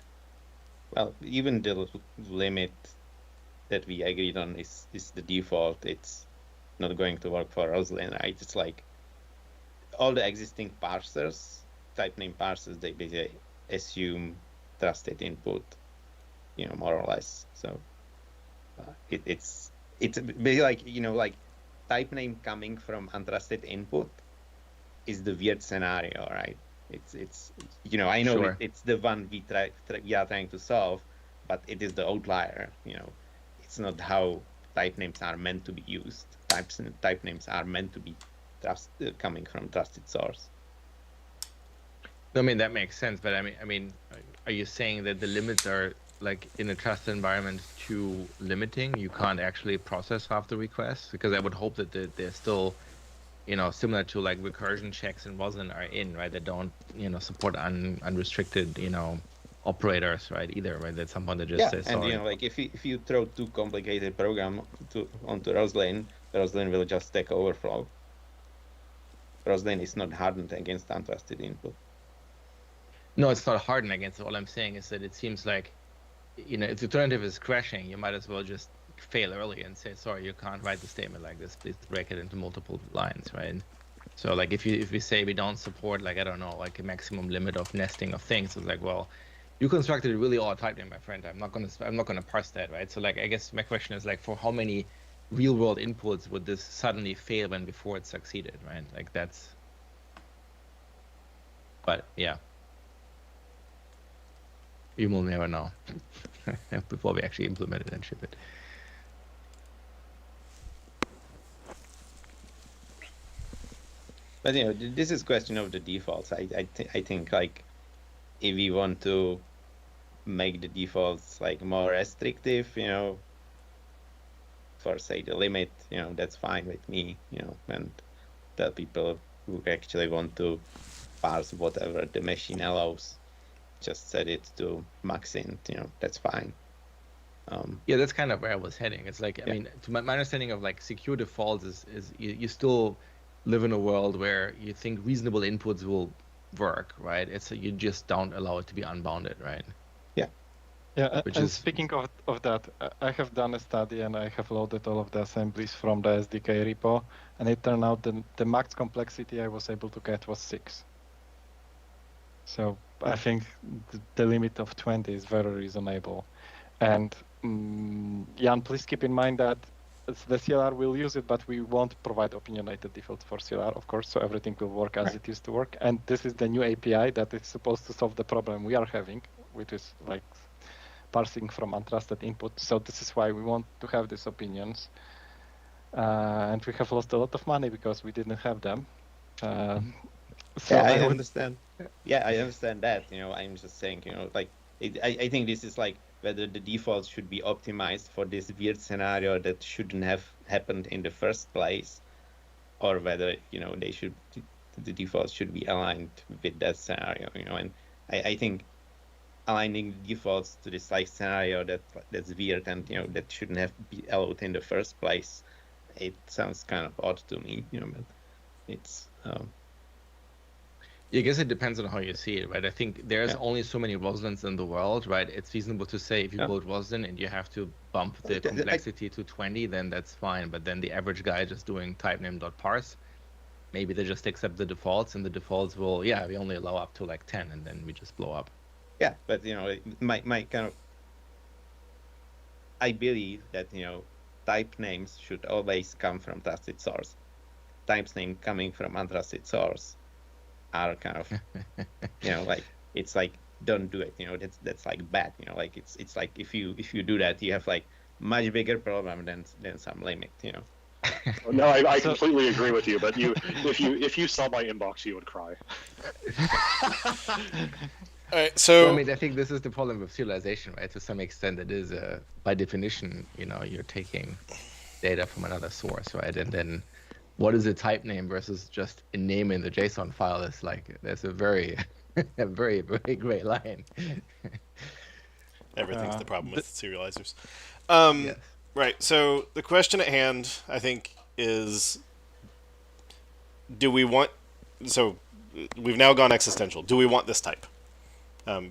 Well, even the limit that we agreed on is the default. It's not going to work for Roslyn, right? It's like all the existing parsers, type name parsers, they basically assume trusted input, more or less. So it's basically like, like type name coming from untrusted input is the weird scenario, right? It's I know Sure. it's the one we are trying to solve, but it is the outlier. It's not how type names are meant to be used. Type names are meant to be coming from trusted source. I mean, that makes sense, but I mean, are you saying that the limits are like in a trusted environment too limiting? You can't actually process half the requests? Because I would hope that they're still, similar to like recursion checks in Roslyn are in, right? That don't, support unrestricted, operators, right? Either, right? At some point they just say and sorry. like if you throw too complicated program onto Roslyn will just take overflow. Roslyn is not hardened against untrusted input. No, it's not hardened against it. All I'm saying is that it seems like, if the alternative is crashing, you might as well just fail early and say, sorry, you can't write the statement like this. Please break it into multiple lines, right? So like if we say we don't support, like, I don't know, like a maximum limit of nesting of things, it's like, well, you constructed a really odd type name, my friend. I'm not gonna parse that, right? So like, I guess my question is like, for how many real world inputs would this suddenly fail when before it succeeded, right? Like that's, but yeah. You will never know before we actually implement it and ship it. But this is question of the defaults. I think like if we want to make the defaults like more restrictive, for say the limit, that's fine with me, and tell people who actually want to parse whatever the machine allows, just set it to max int, that's fine. Yeah, that's kind of where I was heading. It's like, I mean, to my understanding of like secure defaults is you still live in a world where you think reasonable inputs will work, right? It's you just don't allow it to be unbounded, right? Yeah, Which and is- speaking of that, I have done a study and I have loaded all of the assemblies from the SDK repo, and it turned out the max complexity I was able to get was 6. So I think the limit of 20 is very reasonable. And Jan, please keep in mind that the CLR will use it, but we won't provide opinionated defaults for CLR, of course, so everything will work as it used to work. And this is the new API that is supposed to solve the problem we are having, which is like parsing from untrusted input. So this is why we want to have these opinions. And we have lost a lot of money because we didn't have them. So yeah, I understand. Yeah, I understand that. I'm just saying, like, I think this is like whether the defaults should be optimized for this weird scenario that shouldn't have happened in the first place, or whether, the defaults should be aligned with that scenario, and I think aligning defaults to this like scenario that's weird and, that shouldn't have been allowed in the first place, it sounds kind of odd to me, but it's, I guess it depends on how you see it, right? I think there's only so many Roslyns in the world, right? It's reasonable to say if you build Roslyn and you have to bump the complexity to 20, then that's fine. But then the average guy just doing typename.parse, maybe they just accept the defaults, and the defaults will, we only allow up to like 10, and then we just blow up. Yeah, but my kind of, I believe that type names should always come from trusted source. Type name coming from untrusted source are kind of, like it's like don't do it. That's like bad. Like it's like if you do that, you have like much bigger problem than some limit. No, I completely agree with you. But if you saw my inbox, you would cry. All right, so Well, I mean, I think this is the problem with serialization, right? To some extent, it is by definition, you're taking data from another source, right? And then, what is a type name versus just a name in the JSON file? Is like there's a very, a very, very gray line. everything's the problem with serializers. Yes. Right. So the question at hand, I think, is: do we want? So we've now gone existential. Do we want this type?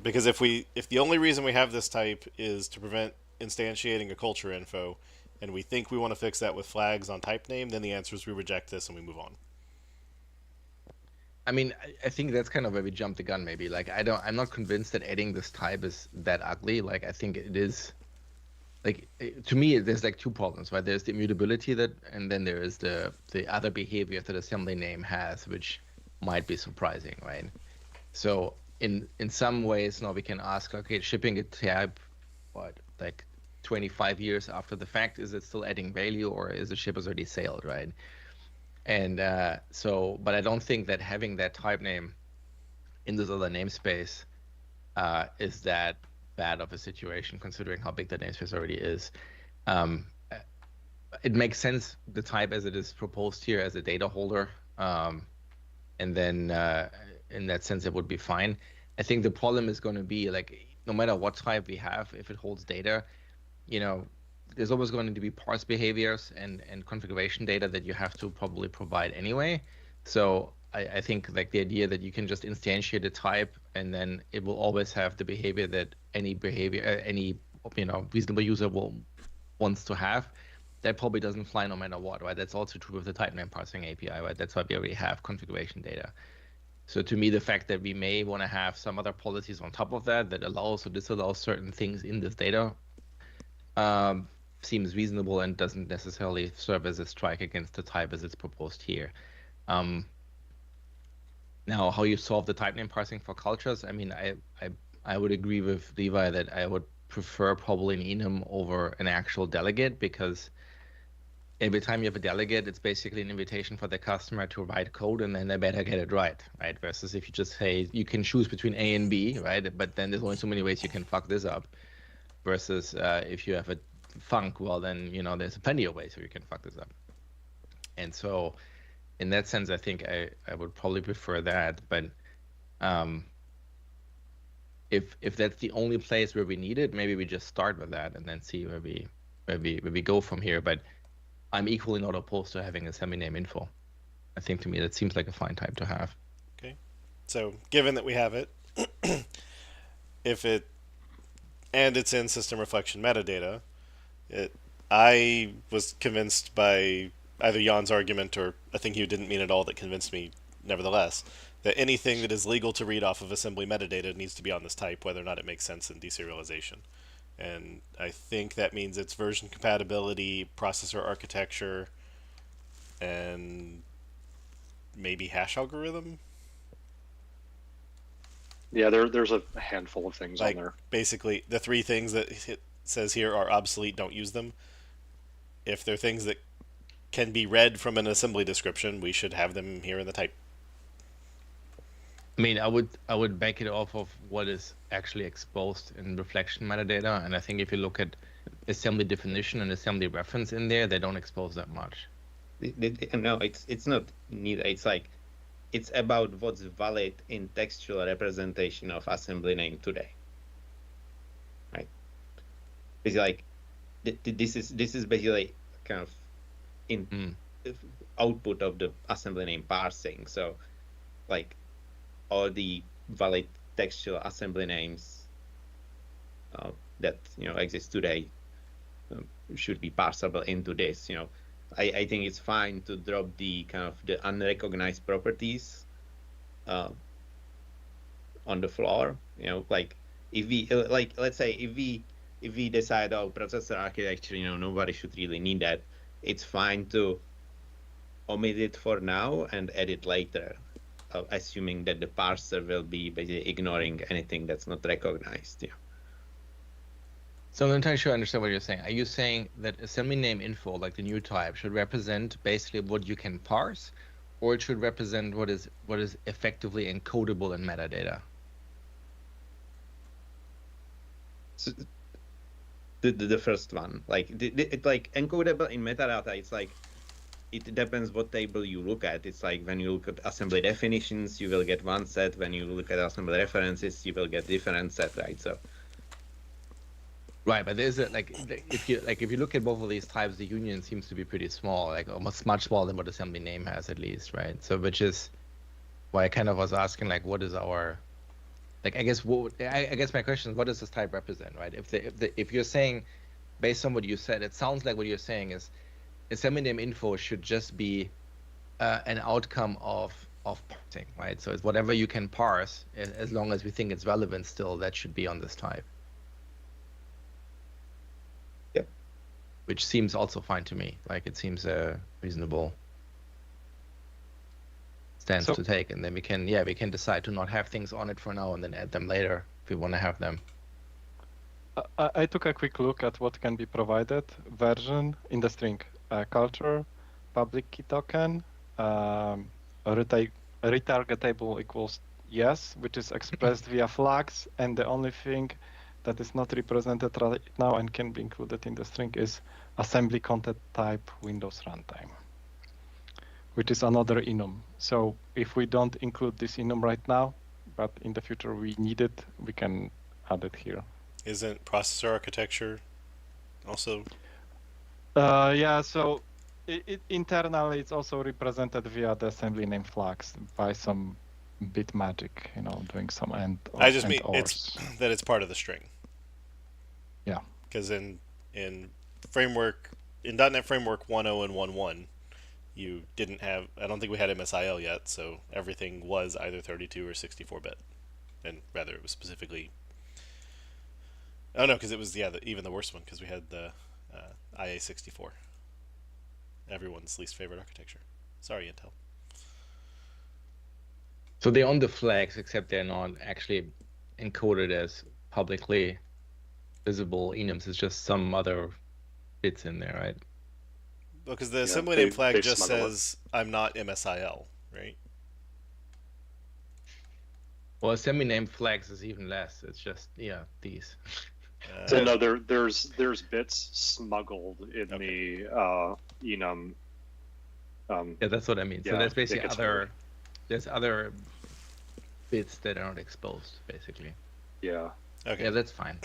Because if the only reason we have this type is to prevent instantiating a culture info, and we think we want to fix that with flags on type name, then the answer is we reject this and we move on. I mean, I think that's kind of where we jumped the gun, maybe. Like, I'm not convinced that adding this type is that ugly. Like, I think it is. Like, to me, there's like two problems, right? There's the immutability and then there is the other behavior that assembly name has, which might be surprising, right? So in some ways now we can ask, okay, shipping a type, like 25 years after the fact, is it still adding value, or is the ship has already sailed, right? And but I don't think that having that type name in this other namespace is that bad of a situation, considering how big that namespace already is. It makes sense, the type as it is proposed here as a data holder, and then in that sense it would be fine. I think the problem is going to be, like, no matter what type we have, if it holds data, there's always going to be parse behaviors and configuration data that you have to probably provide anyway. So I think, like, the idea that you can just instantiate a type and then it will always have the behavior that any reasonable user wants to have, that probably doesn't fly no matter what, right? That's also true with the type name parsing API, right? That's why we already have configuration data. So to me, the fact that we may want to have some other policies on top of that allows or disallows certain things in this data seems reasonable and doesn't necessarily serve as a strike against the type as it's proposed here. Now, how you solve the type name parsing for cultures, I mean, I would agree with Levi that I would prefer probably an enum over an actual delegate, because every time you have a delegate, it's basically an invitation for the customer to write code, and then they better get it right? Versus if you just say you can choose between A and B, right? But then there's only so many ways you can fuck this up. Versus if you have a func, well, then there's plenty of ways where you can fuck this up. And so, in that sense, I think I would probably prefer that. But if that's the only place where we need it, maybe we just start with that and then see where we go from here. But I'm equally not opposed to having assembly name info. I think, to me, that seems like a fine type to have. Okay, so given that we have it, and it's in system reflection metadata, I was convinced by either Jan's argument or I think you didn't mean at all that convinced me, nevertheless, that anything that is legal to read off of assembly metadata needs to be on this type, whether or not it makes sense in deserialization. And I think that means it's version compatibility, processor architecture, and maybe hash algorithm. Yeah, there's a handful of things on there. Basically, the three things that it says here are obsolete, don't use them. If they're things that can be read from an assembly description, we should have them here in the type. I mean, I would back it off of what is actually exposed in reflection metadata, and I think if you look at assembly definition and assembly reference in there, they don't expose that much. No, it's not neither. It's like, it's about what's valid in textual representation of assembly name today, right? It's like this is basically kind of in output of the assembly name parsing. So, like, all the valid textual assembly names that exist today should be parsable into this. I think it's fine to drop the kind of the unrecognized properties on the floor. Like, if we let's say if we decide, processor architecture, nobody should really need that, it's fine to omit it for now and add it later. assuming that the parser will be basically ignoring anything that's not recognized. Yeah. So I'm not entirely sure I understand what you're saying. Are you saying that assembly name info, like the new type, should represent basically what you can parse, or it should represent what is effectively encodable in metadata? So the first one, like it like encodable in metadata, it's like it depends what table you look at. It's like when you look at assembly definitions, you will get one set. When you look at assembly references, you will get different set, right? So Right, but there's if you look at both of these types, the union seems to be pretty small, like almost much smaller than what assembly name has, at least, right? So which is why I kind of was asking, like, what is our, like, I guess my question is, what does this type represent, right? If you're saying, based on what you said, it sounds like what you're saying is assembly name info should just be an outcome of parsing, right? So it's whatever you can parse, as long as we think it's relevant still, that should be on this type. Yep. Which seems also fine to me. Like, it seems a reasonable stance to take, and then we can decide to not have things on it for now and then add them later if we want to have them. I took a quick look at what can be provided. Version in the string, culture, public key token, retargetable equals yes, which is expressed via flags, and the only thing that is not represented right now and can be included in the string is assembly content type Windows runtime, which is another enum. So if we don't include this enum right now, but in the future we need it, we can add it here. Isn't processor architecture also? Yeah, so internally it's also represented via the assembly name flags by some bit magic, doing some and. I just mean it's that it's part of the string. Yeah. Because in framework, in .NET Framework 1.0 and 1.1, you didn't have, I don't think we had MSIL yet, so everything was either 32 or 64-bit. And rather, it was specifically, oh no, because it was, even the worst one, because we had the IA64. Everyone's least favorite architecture. Sorry, Intel. So they're on the flags, except they're not actually encoded as publicly visible enums. It's just some other bits in there, right? Well, because the assembly name flag just says, I'm not MSIL, right? Well, assembly name flags is even less. It's just, these. So no, there's bits smuggled in the enum. Yeah, that's what I mean. So there's basically there's other bits that are not exposed, basically. Yeah. Okay. Yeah, that's fine.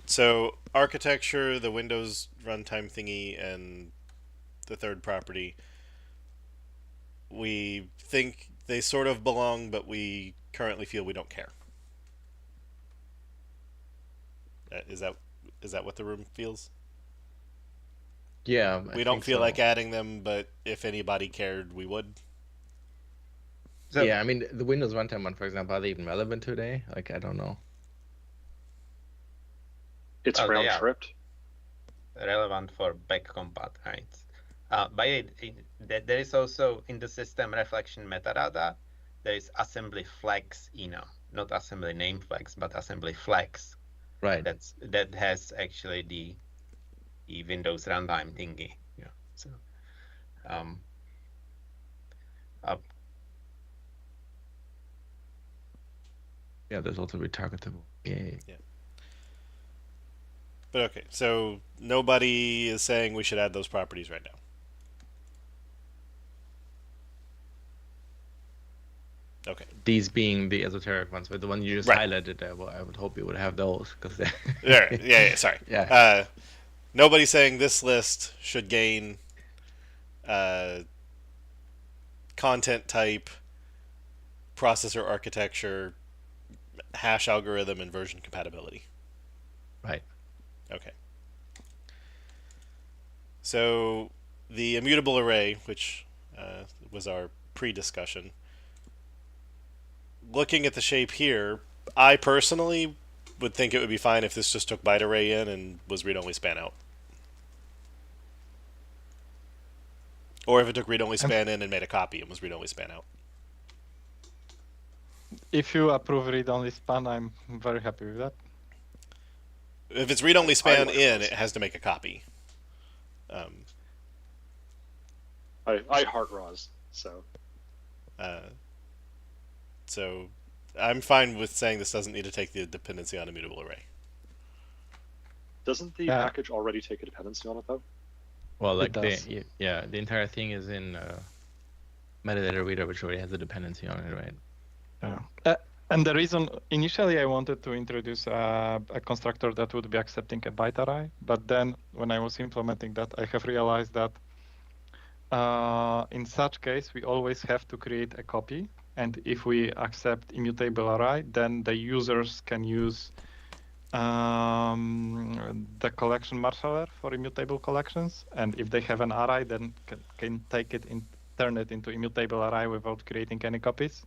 So architecture, the Windows runtime thingy, and the third property, we think they sort of belong, but we currently feel we don't care. Is that what the room feels? Yeah. We don't feel like adding them, but if anybody cared, we would. So, yeah, I mean, the Windows runtime one, for example, are they even relevant today? Like, I don't know. It's round tripped. Relevant for back compat, right? By there is also in the system reflection metadata, there is assembly flags enum, not assembly name flags, but assembly flags. Right. That has actually the Windows runtime thingy. Yeah. So yeah, there's also retargetable. Yeah. But okay, so nobody is saying we should add those properties right now. Okay. These being the esoteric ones, but the one you just highlighted, I would hope you would have those, because yeah, sorry. Yeah. Nobody's saying this list should gain content type, processor architecture, hash algorithm, and version compatibility. Right. Okay. So the immutable array, which was our pre-discussion, looking at the shape here, I personally would think it would be fine if this just took byte array in and was read-only span out. Or if it took read-only span in and made a copy and was read-only span out. If you approve read-only span, I'm very happy with that. If it's read-only I span like in, those. it has to make a copy. I heart RAWs, so So I'm fine with saying this doesn't need to take the dependency on immutable array. doesn't the Yeah. package already take a dependency on it though? Well, like does. the entire thing is in metadata reader, which already has a dependency on it, right? Yeah. And the reason initially I wanted to introduce a constructor that would be accepting a byte array, but then when I was implementing that, I have realized that in such case we always have to create a copy, and if we accept immutable array, then the users can use the collection marshaller for immutable collections, and if they have an array, then can take it in, turn it into immutable array without creating any copies.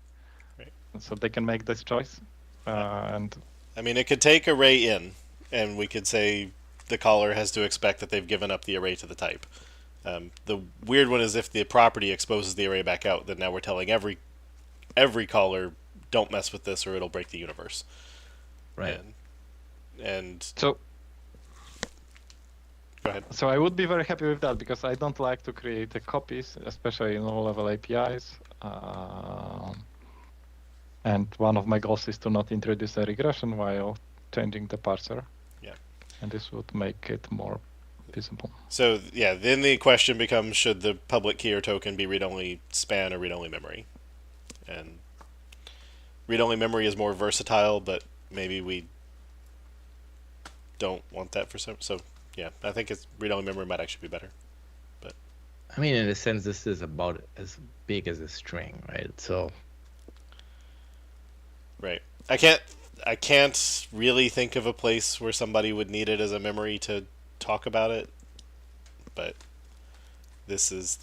Right. So they can make this choice. And I mean, it could take array in, and we could say the caller has to expect that they've given up the array to the type. The weird one is if the property exposes the array back out, then now we're telling every caller, don't mess with this or it'll break the universe. Right. And so go ahead. So I would be very happy with that because I don't like to create copies, especially in low-level APIs. And one of my goals is to not introduce a regression while changing the parser. Yeah. And this would make it more visible. So yeah, then the question becomes: should the public key or token be read-only span or read-only memory? And read-only memory is more versatile, but maybe we don't want that for some. So yeah, I think it's read-only memory might actually be better. But I mean, in a sense, this is about as big as a string, right? So right, I can't really think of a place where somebody would need it as a memory to talk about it. But this is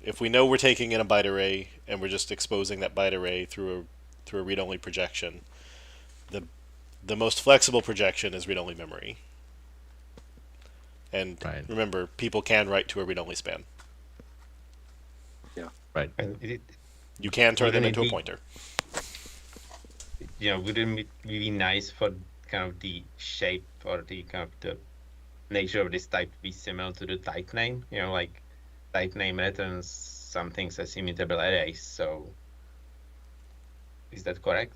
if we know we're taking in a byte array and we're just exposing that byte array through a read-only projection, the most flexible projection is read-only memory. And right. remember, people can write to a read-only span. Yeah. Right. And You can turn them Wouldn't it into a be- pointer. wouldn't it be nice for kind of the shape or the kind of the nature of this type to be similar to the type name? Like type name returns some things as immutable arrays. So is that correct?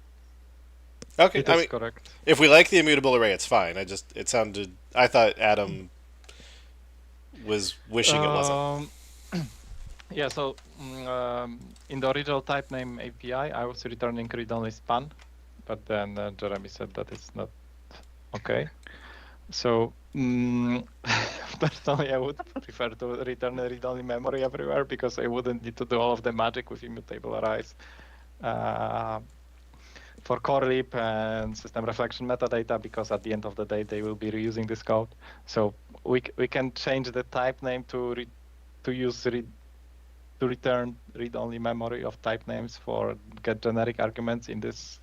Okay, It I is mean, correct. if we like the immutable array, it's fine. I thought Adam was wishing it wasn't. Yeah, so in the original type name API, I was returning read-only span, but then Jeremy said that it's not okay. So personally, I would prefer to return a read-only memory everywhere because I wouldn't need to do all of the magic with immutable arrays. For core lib and system reflection metadata, because at the end of the day they will be reusing this code. So we can change the type name to return read-only memory of type names for get generic arguments in this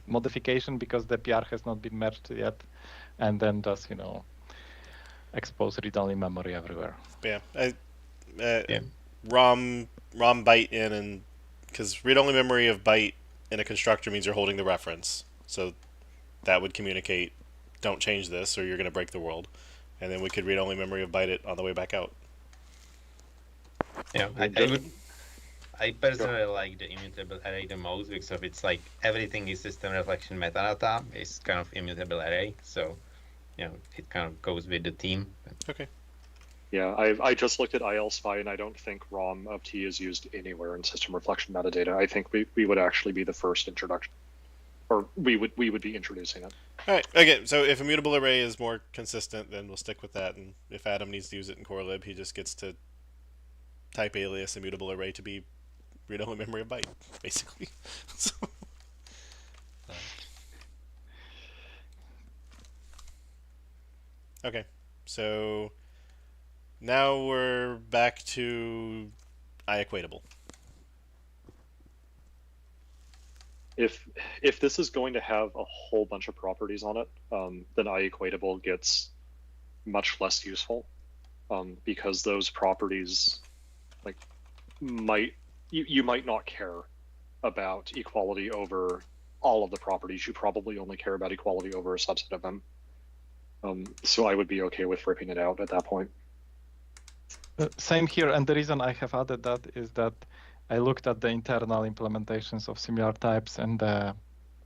modification because the PR has not been merged yet, and then just expose read-only memory everywhere. Yeah, ROM byte in, and because read-only memory of byte in a constructor means you're holding the reference, so that would communicate, don't change this or you're going to break the world, and then we could read-only memory of byte it on the way back out. Yeah, I personally like the immutable array the most because of it's like everything is system reflection metadata is kind of immutable array, so it kind of goes with the theme. Okay. Yeah, I just looked at ILSpy and I don't think ROM of T is used anywhere in system reflection metadata. I think we would actually be the first introduction, or we would be introducing it. All right. Again, so if immutable array is more consistent, then we'll stick with that. And if Adam needs to use it in core lib, he just gets to type alias immutable array to be read-only memory of byte, basically. So, okay. So now we're back to IEquatable. If this is going to have a whole bunch of properties on it, then IEquatable gets much less useful, because those properties, you might not care about equality over all of the properties. You probably only care about equality over a subset of them. So I would be okay with ripping it out at that point. Same here, and the reason I have added that is that I looked at the internal implementations of similar types, and the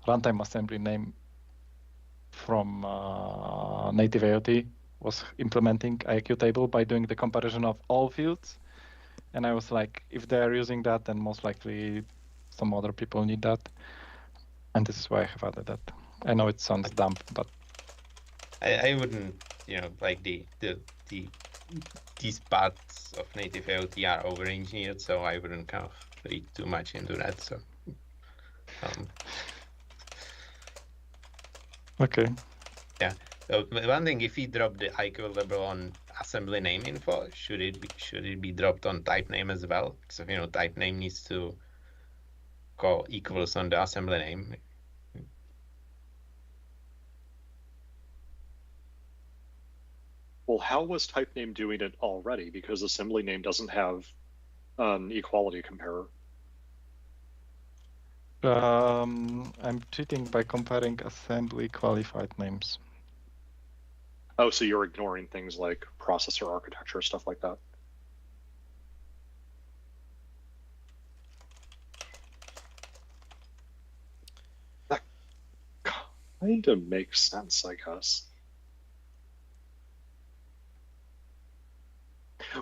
runtime assembly name from native AOT was implementing IQ table by doing the comparison of all fields. And I was like, if they're using that, then most likely some other people need that. And this is why I have added that. I know it sounds dumb, but I wouldn't, like these parts of native AOT are over-engineered, so I wouldn't kind of read too much into that. So, okay. Yeah. So one thing, if we drop the IQ label on assembly name info, should it be dropped on type name as well? Because type name needs to call equals on the assembly name. Well, how was type name doing it already? Because assembly name doesn't have an equality comparer. I'm cheating by comparing assembly qualified names. Oh, so you're ignoring things like processor architecture, stuff like that. That kind of makes sense, I guess.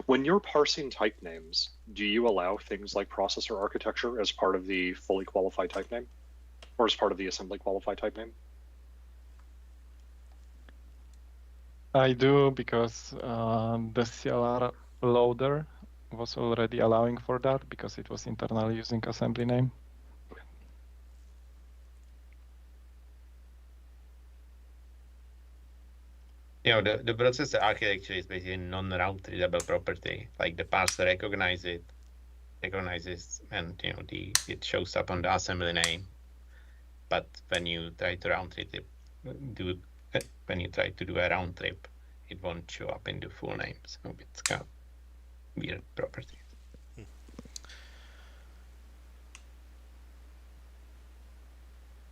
When you're parsing type names, do you allow things like processor architecture as part of the fully qualified type name? Or as part of the assembly qualified type name? I do, because the CLR loader was already allowing for that because it was internally using assembly name. The processor architecture is basically a non-route readable property. Like the parser recognizes, and it shows up on the assembly name. But when you try to round trip when you try to do a round trip, it won't show up in the full name. So it's kind of weird property.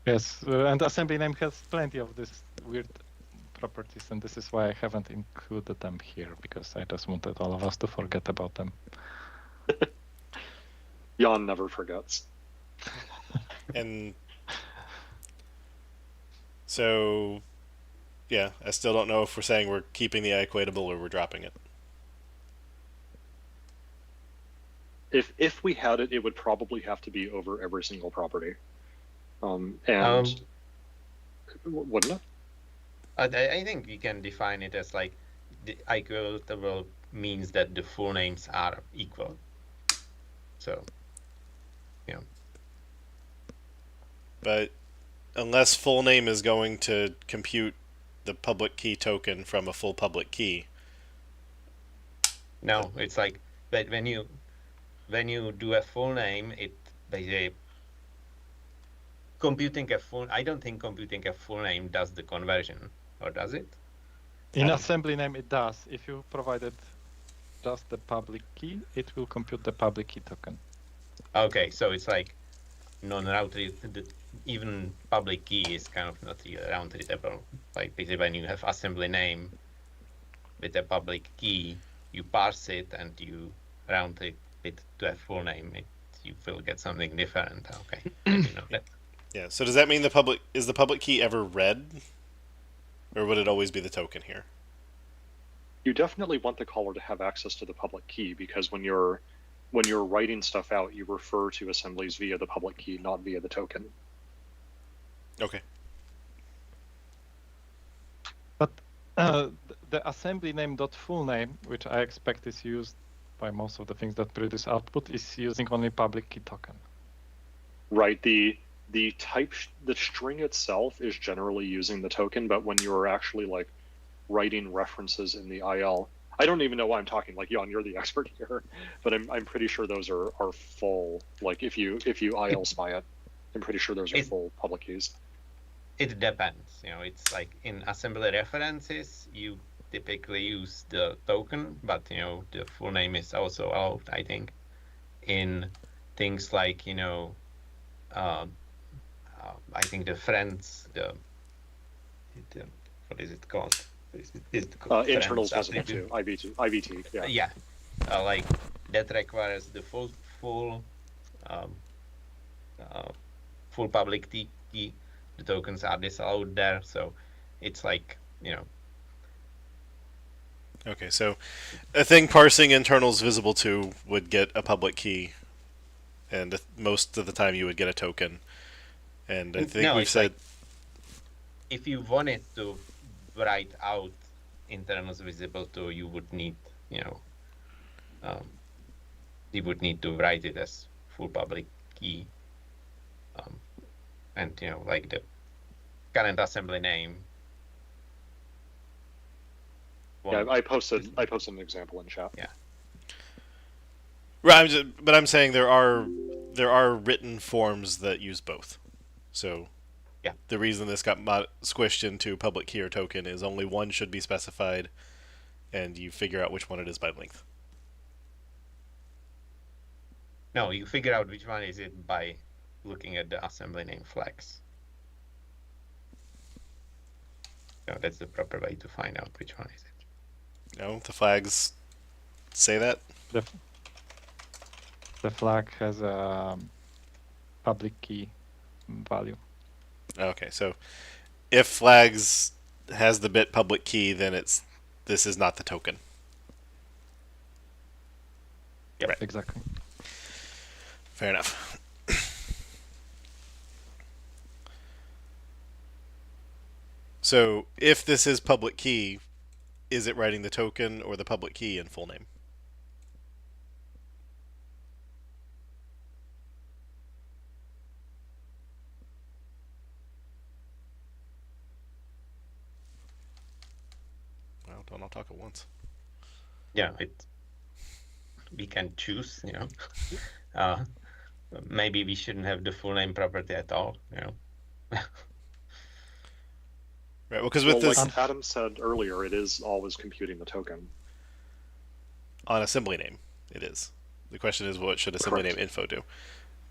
Yes, and assembly name has plenty of these weird properties, and this is why I haven't included them here, because I just wanted all of us to forget about them. Jan never forgets. And so, yeah, I still don't know if we're saying we're keeping the equatable or we're dropping it. If we had it, it would probably have to be over every single property. Wouldn't it? I think we can define it as like the equatable means that the full names are equal. So, But unless full name is going to compute the public key token from a full public key. No, it's like, but when you do a full name, it basically I don't think computing a full name does the conversion, or does it? In assembly name, it does. If you provided just the public key, it will compute the public key token. Okay, so it's like non-route even public key is kind of not round readable. Like basically when you have assembly name with a public key, you parse it and you round trip it to a full name. You will get something different. Okay, maybe not that. Yeah. So does that mean the public key ever read, or would it always be the token here? You definitely want the caller to have access to the public key, because when you're writing stuff out, you refer to assemblies via the public key, not via the token. Okay. But the assembly name dot full name, which I expect is used by most of the things that produce output, is using only public key token. Right. The string itself is generally using the token, but when you're actually like writing references in the IL, I don't even know why I'm talking. Like, Jan, you're the expert here, but I'm pretty sure those are full. Like if you IL spy it, I'm pretty sure those are full public keys. It depends. It's like in assembly references, you typically use the token, but the full name is also allowed, I think. In things like I think the friends, what is it called? Is it called Internals friends visible attribute? to IVT. Yeah. Yeah, like that requires the full public key. The tokens are disallowed there, so it's like, Okay, so a thing parsing internals visible to would get a public key, and most of the time you would get a token. And I think No, we've it's said like, if you wanted to write out internals visible to, you would need, you would need to write it as full public key, and like the current assembly name. Yeah, I posted an example in chat. Yeah. right, but I'm saying there are written forms that use both. So yeah, the reason this got squished into public key or token is only one should be specified, and you figure out which one it is by length. No, you figure out which one is it by looking at the assembly name flags. No, that's the proper way to find out which one is it. No, the flags say that. The flag has a public key value. Okay, so if flags has the bit public key, then this is not the token. Yep. Right. Exactly. Fair enough. So if this is public key, is it writing the token or the public key in full name? Well, don't all talk at once. Yeah, we can choose, maybe we shouldn't have the full name property at all, Right, well, because with this like Adam said earlier, it is always computing the token. on assembly name, it is. The question is, what should assembly Correct. name info do?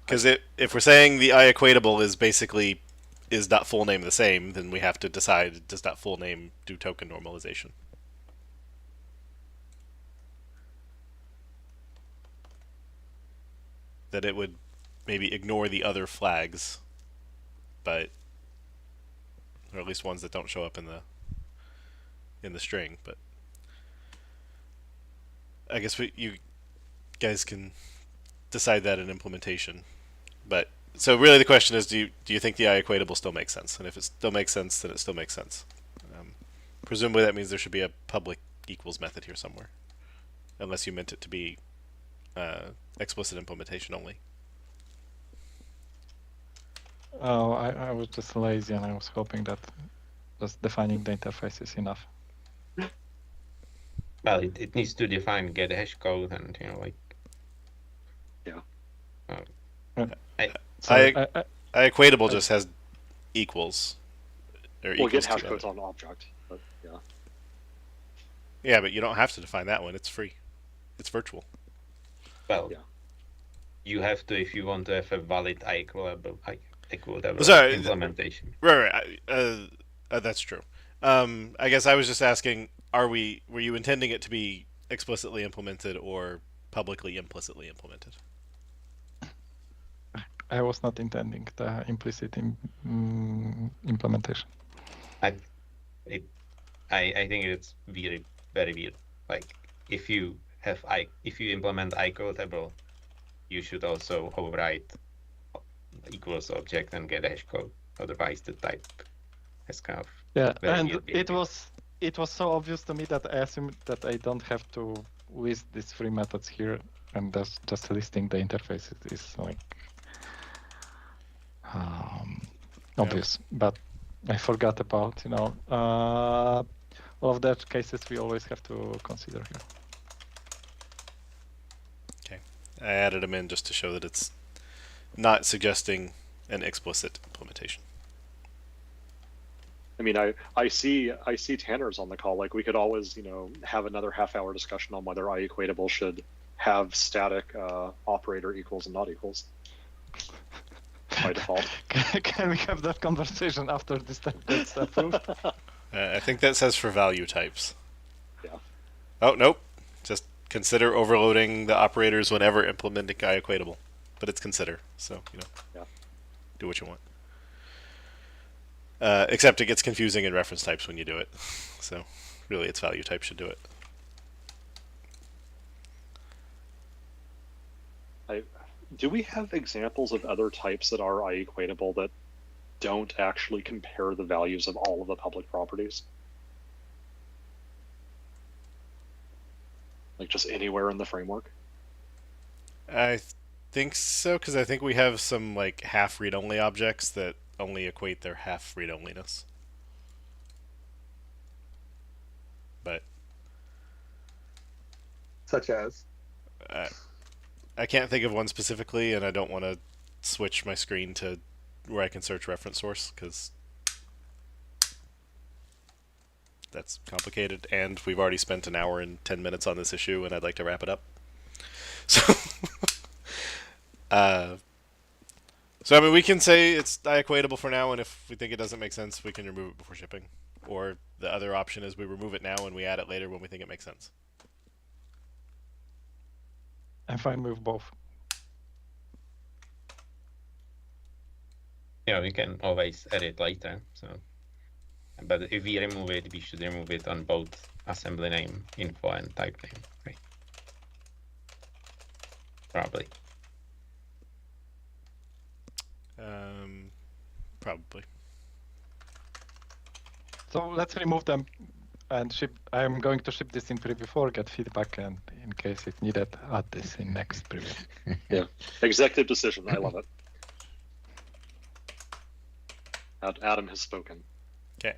Because if we're saying the IEquatable is not full name the same, then we have to decide, does not full name do token normalization? That it would maybe ignore the other flags, or at least ones that don't show up in the string. But I guess you guys can decide that in implementation. But so really the question is, do you think the IEquatable still makes sense? And if it still makes sense, then it still makes sense. Presumably that means there should be a public equals method here somewhere, unless you meant it to be explicit implementation only. Oh, I was just lazy and I was hoping that just defining the interface is enough. Well, it needs to define get hash code and IEquatable just has equals. Or We'll get equals hash to codes on object, but yeah. Yeah, but you don't have to define that one. It's free. It's virtual. Well, Yeah. You have to if you want to have a valid IEquatable Sorry, implementation. Right. That's true. I guess I was just asking, were you intending it to be explicitly implemented or publicly implicitly implemented? I was not intending the implicit implementation. I think it's very, very weird. Like if you implement IEquatable, you should also override equals object and get hash code. Otherwise, the type is kind of and it was so obvious to me that I assumed that I don't have to list these three methods here, and just listing the interfaces is like obvious. But I forgot about all of the cases we always have to consider here. Okay, I added them in just to show that it's not suggesting an explicit implementation. I mean, I see Tanner's on the call. Like, we could always, have another half-hour discussion on whether IEquatable should have static operator equals and not equals. by default. Can we have that conversation after this type gets approved? I think that says for value types. Yeah. Oh, nope. Just consider overloading the operators whenever implementing equatable. But it's consider, so, Yeah. do what you want. Except it gets confusing in reference types when you do it. So, really, its value type should do it. Do we have examples of other types that are equatable that don't actually compare the values of all of the public properties? Like just anywhere in the framework? I think so, because I think we have some like half read-only objects that only equate their half read-onliness. But Such as? I can't think of one specifically, and I don't want to switch my screen to where I can search reference source, because that's complicated, and we've already spent an hour and 10 minutes on this issue, and I'd like to wrap it up. So, so I mean, we can say it's equatable for now, and if we think it doesn't make sense, we can remove it before shipping. Or the other option is we remove it now and we add it later when we think it makes sense. I'm fine with both. Yeah, we can always edit later. So, but if we remove it, we should remove it on both assembly name info and type name, right? Probably. Probably. So let's remove them and ship. I'm going to ship this in preview 4, get feedback, and in case it needed, add this in next preview. Yeah. Executive decision. I love it. Adam has spoken. Okay.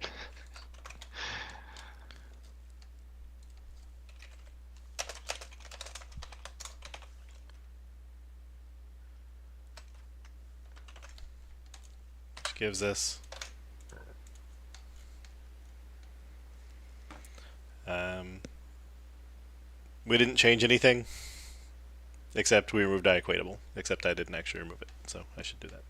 Which gives us we didn't change anything except we removed equatable, except I didn't actually remove it, so I should do that.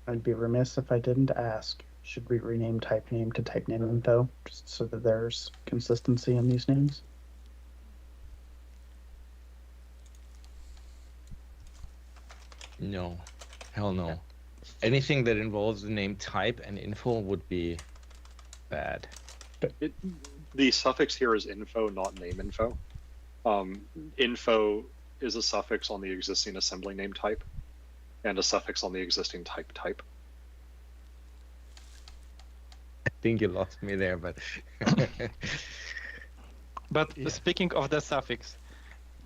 I'd be remiss if I didn't ask, should we rename type name to type name info, just so that there's consistency in these names? No, hell no. Anything that involves the name type and info would be bad. The suffix here is info, not name info. Info is a suffix on the existing assembly name type, and a suffix on the existing type. I think you lost me there, but But Yeah. speaking of the suffix,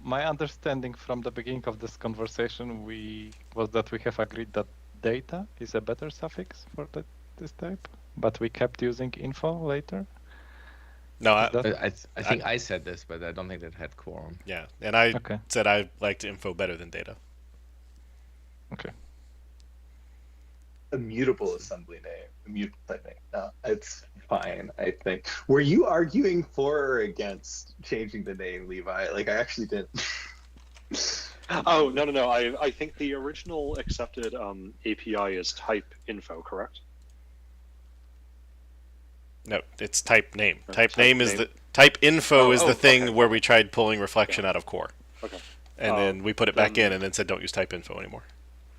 my understanding from the beginning of this conversation was that we have agreed that data is a better suffix for this type, but we kept using info later. No, Is that- I think I said this, but I don't think that had quorum. yeah, and I Okay. said I liked info better than data. Okay. Immutable assembly name. Immutable type name. No, it's fine, I think. Were you arguing for or against changing the name, Levi? Like, I actually didn't. Oh, no. I think the original accepted API is type info, correct? No, it's type name. Or Type type name is name. the type info is the thing okay. where we tried pulling reflection out of core, Okay. and then we put it back then- in, and then said don't use type info anymore.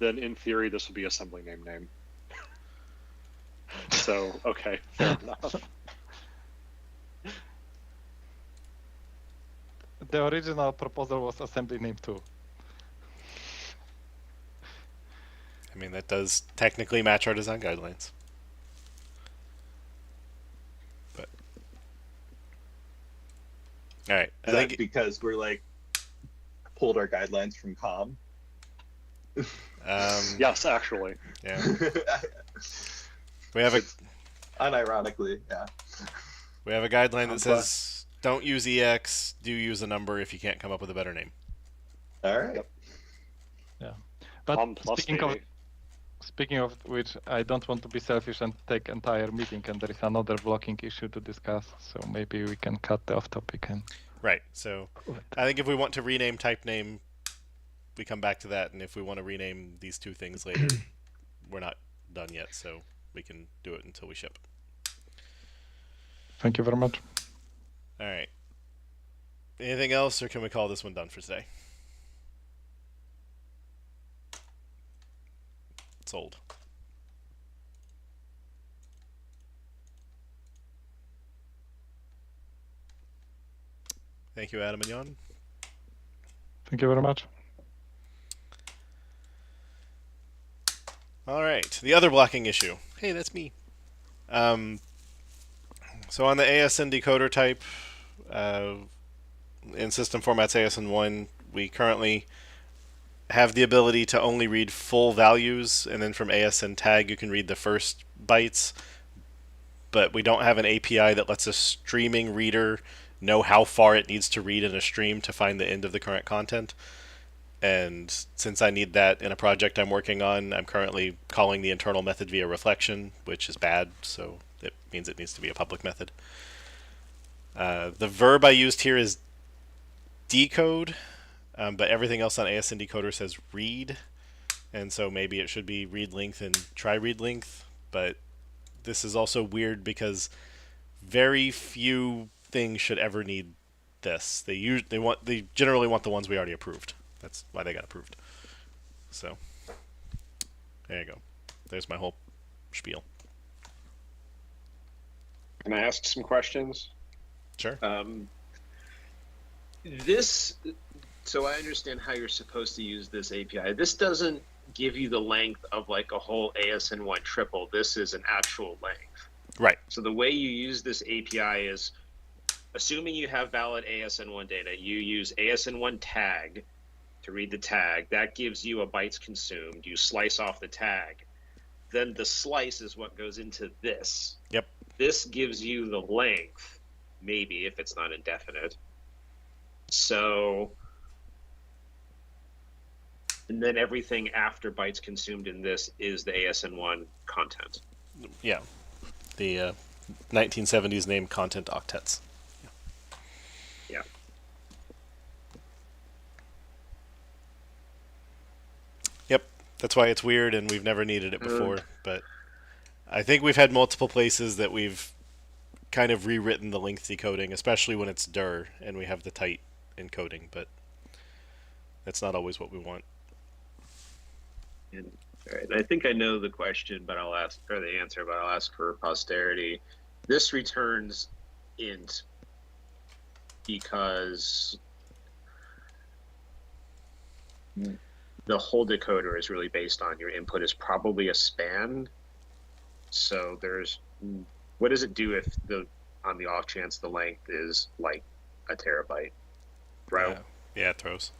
Then in theory, this would be assembly name. So, okay, fair enough. The original proposal was assembly name too. I mean, that does technically match our design guidelines. But all right, I Is that think because we're like pulled our guidelines from COM? Yes, actually. yeah, we have a Unironically, yeah. we have a guideline that I'm says don't use EX, do use a number if you can't come up with a better name. All right. Yep. But Plus speaking of maybe. Speaking of which, I don't want to be selfish and take entire meeting, and there is another blocking issue to discuss. So maybe we can cut the off topic and. Right. So I think if we want to rename type name, we come back to that, and if we want to rename these two things later, we're not done yet, so we can do it until we ship. Thank you very much. All right. Anything else, or can we call this one done for today? Sold. Thank you, Adam and Jan. Thank you very much. All right, the other blocking issue. Hey, that's me. So on the ASN decoder type, in system formats ASN1, we currently have the ability to only read full values, and then from ASN tag you can read the first bytes, but we don't have an API that lets a streaming reader know how far it needs to read in a stream to find the end of the current content. And since I need that in a project I'm working on, I'm currently calling the internal method via reflection, which is bad, so it means it needs to be a public method. The verb I used here is decode, but everything else on ASN decoder says read, and so maybe it should be read length and try read length, but this is also weird because very few things should ever need this. They generally want the ones we already approved. That's why they got approved. So there you go. There's my whole spiel. Can I ask some questions? Sure. So I understand how you're supposed to use this API. This doesn't give you the length of like a whole ASN1 triple. This is an actual length. Right. So the way you use this API is, assuming you have valid ASN1 data, you use ASN1 tag to read the tag. That gives you a bytes consumed. You slice off the tag. Then the slice is what goes into this. Yep. This gives you the length, maybe, if it's not indefinite. So, and then everything after bytes consumed in this is the ASN1 content. Yeah. The 1970s named content octets. Yeah. Yep. That's why it's weird, and we've never needed it before. But I think we've had multiple places that we've kind of rewritten the length decoding, especially when it's dir and we have the tight encoding, but that's not always what we want. And, all right, I think I know the question, but I'll ask, or the answer, but I'll ask for posterity. This returns int because the whole decoder is really based on your input is probably a span. So there's, what does it do if on the off chance the length is like a terabyte? Throw? Yeah, it throws.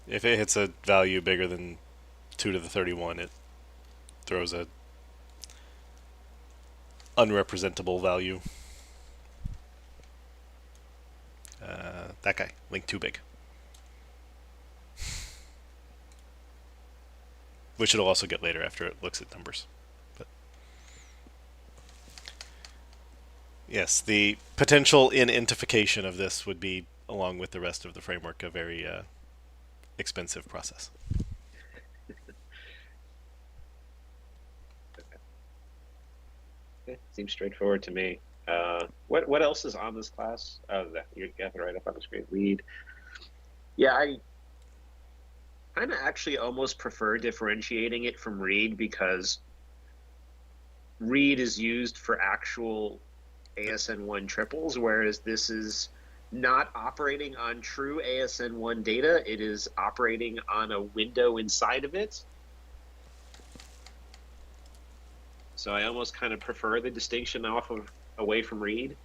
If it hits a value bigger than 2 to the 31, it throws a unrepresentable value. That guy, link too big. Which it'll also get later after it looks at numbers. But yes, the potential inentification of this would be, along with the rest of the framework, a very expensive process. Okay. Seems straightforward to me. What else is on this class? Oh, you got it right up on the screen. Read. Yeah, I kind of actually almost prefer differentiating it from read, because read is used for actual ASN1 triples, whereas this is not operating on true ASN1 data. It is operating on a window inside of it. So I almost kind of prefer the distinction away from read.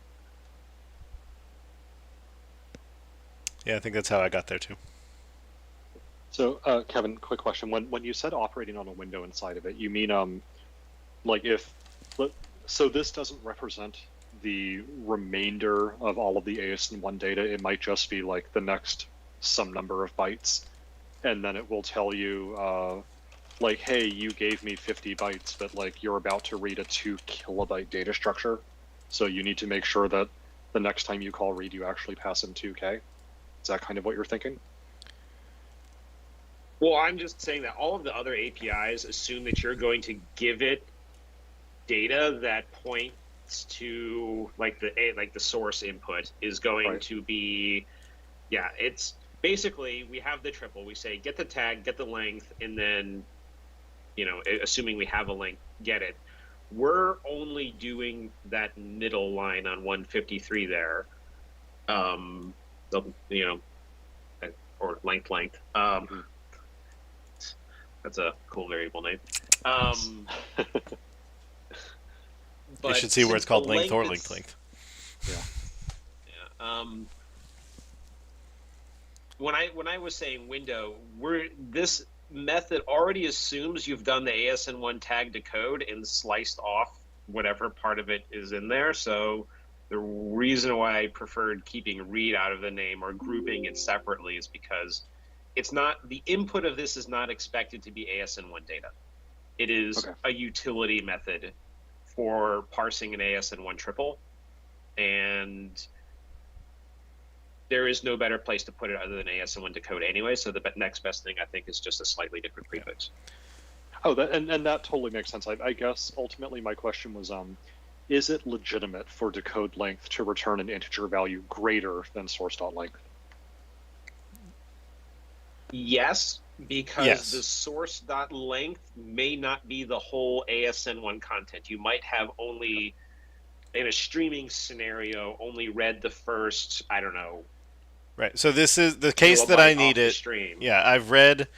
Yeah, I think that's how I got there too. So, Kevin, quick question. When you said operating on a window inside of it, you mean like so this doesn't represent the remainder of all of the ASN1 data, it might just be like the next some number of bytes, and then it will tell you like, hey, you gave me 50 bytes, but like you're about to read a 2 kilobyte data structure, so you need to make sure that the next time you call read, you actually pass in 2K. Is that kind of what you're thinking? Well, I'm just saying that all of the other APIs assume that you're going to give it data that points to like the source input is going to be, yeah, it's basically we have the triple. We say get the tag, get the length, and then, assuming we have a length, get it. We're only doing that middle line on 153 there, or length. That's a cool variable name. You should see where it's called length or length. Yeah. When I was saying window, this method already assumes you've done the ASN1 tag decode and sliced off whatever part of it is in there. So the reason why I preferred keeping read out of the name or grouping it separately is because it's not, the input of this is not expected to be ASN1 data. It is a utility method for parsing an ASN1 triple, and there is no better place to put it other than ASN1 decode anyway. So the next best thing, I think, is just a slightly different prefix. Oh, and that totally makes sense. I guess ultimately my question was, is it legitimate for decode length to return an integer value greater than source.length? Yes, because the source.length may not be the whole ASN1 content. You might have only, in a streaming scenario, only read the first, I don't know. Right. So this is the case that I needed. Yeah, I've read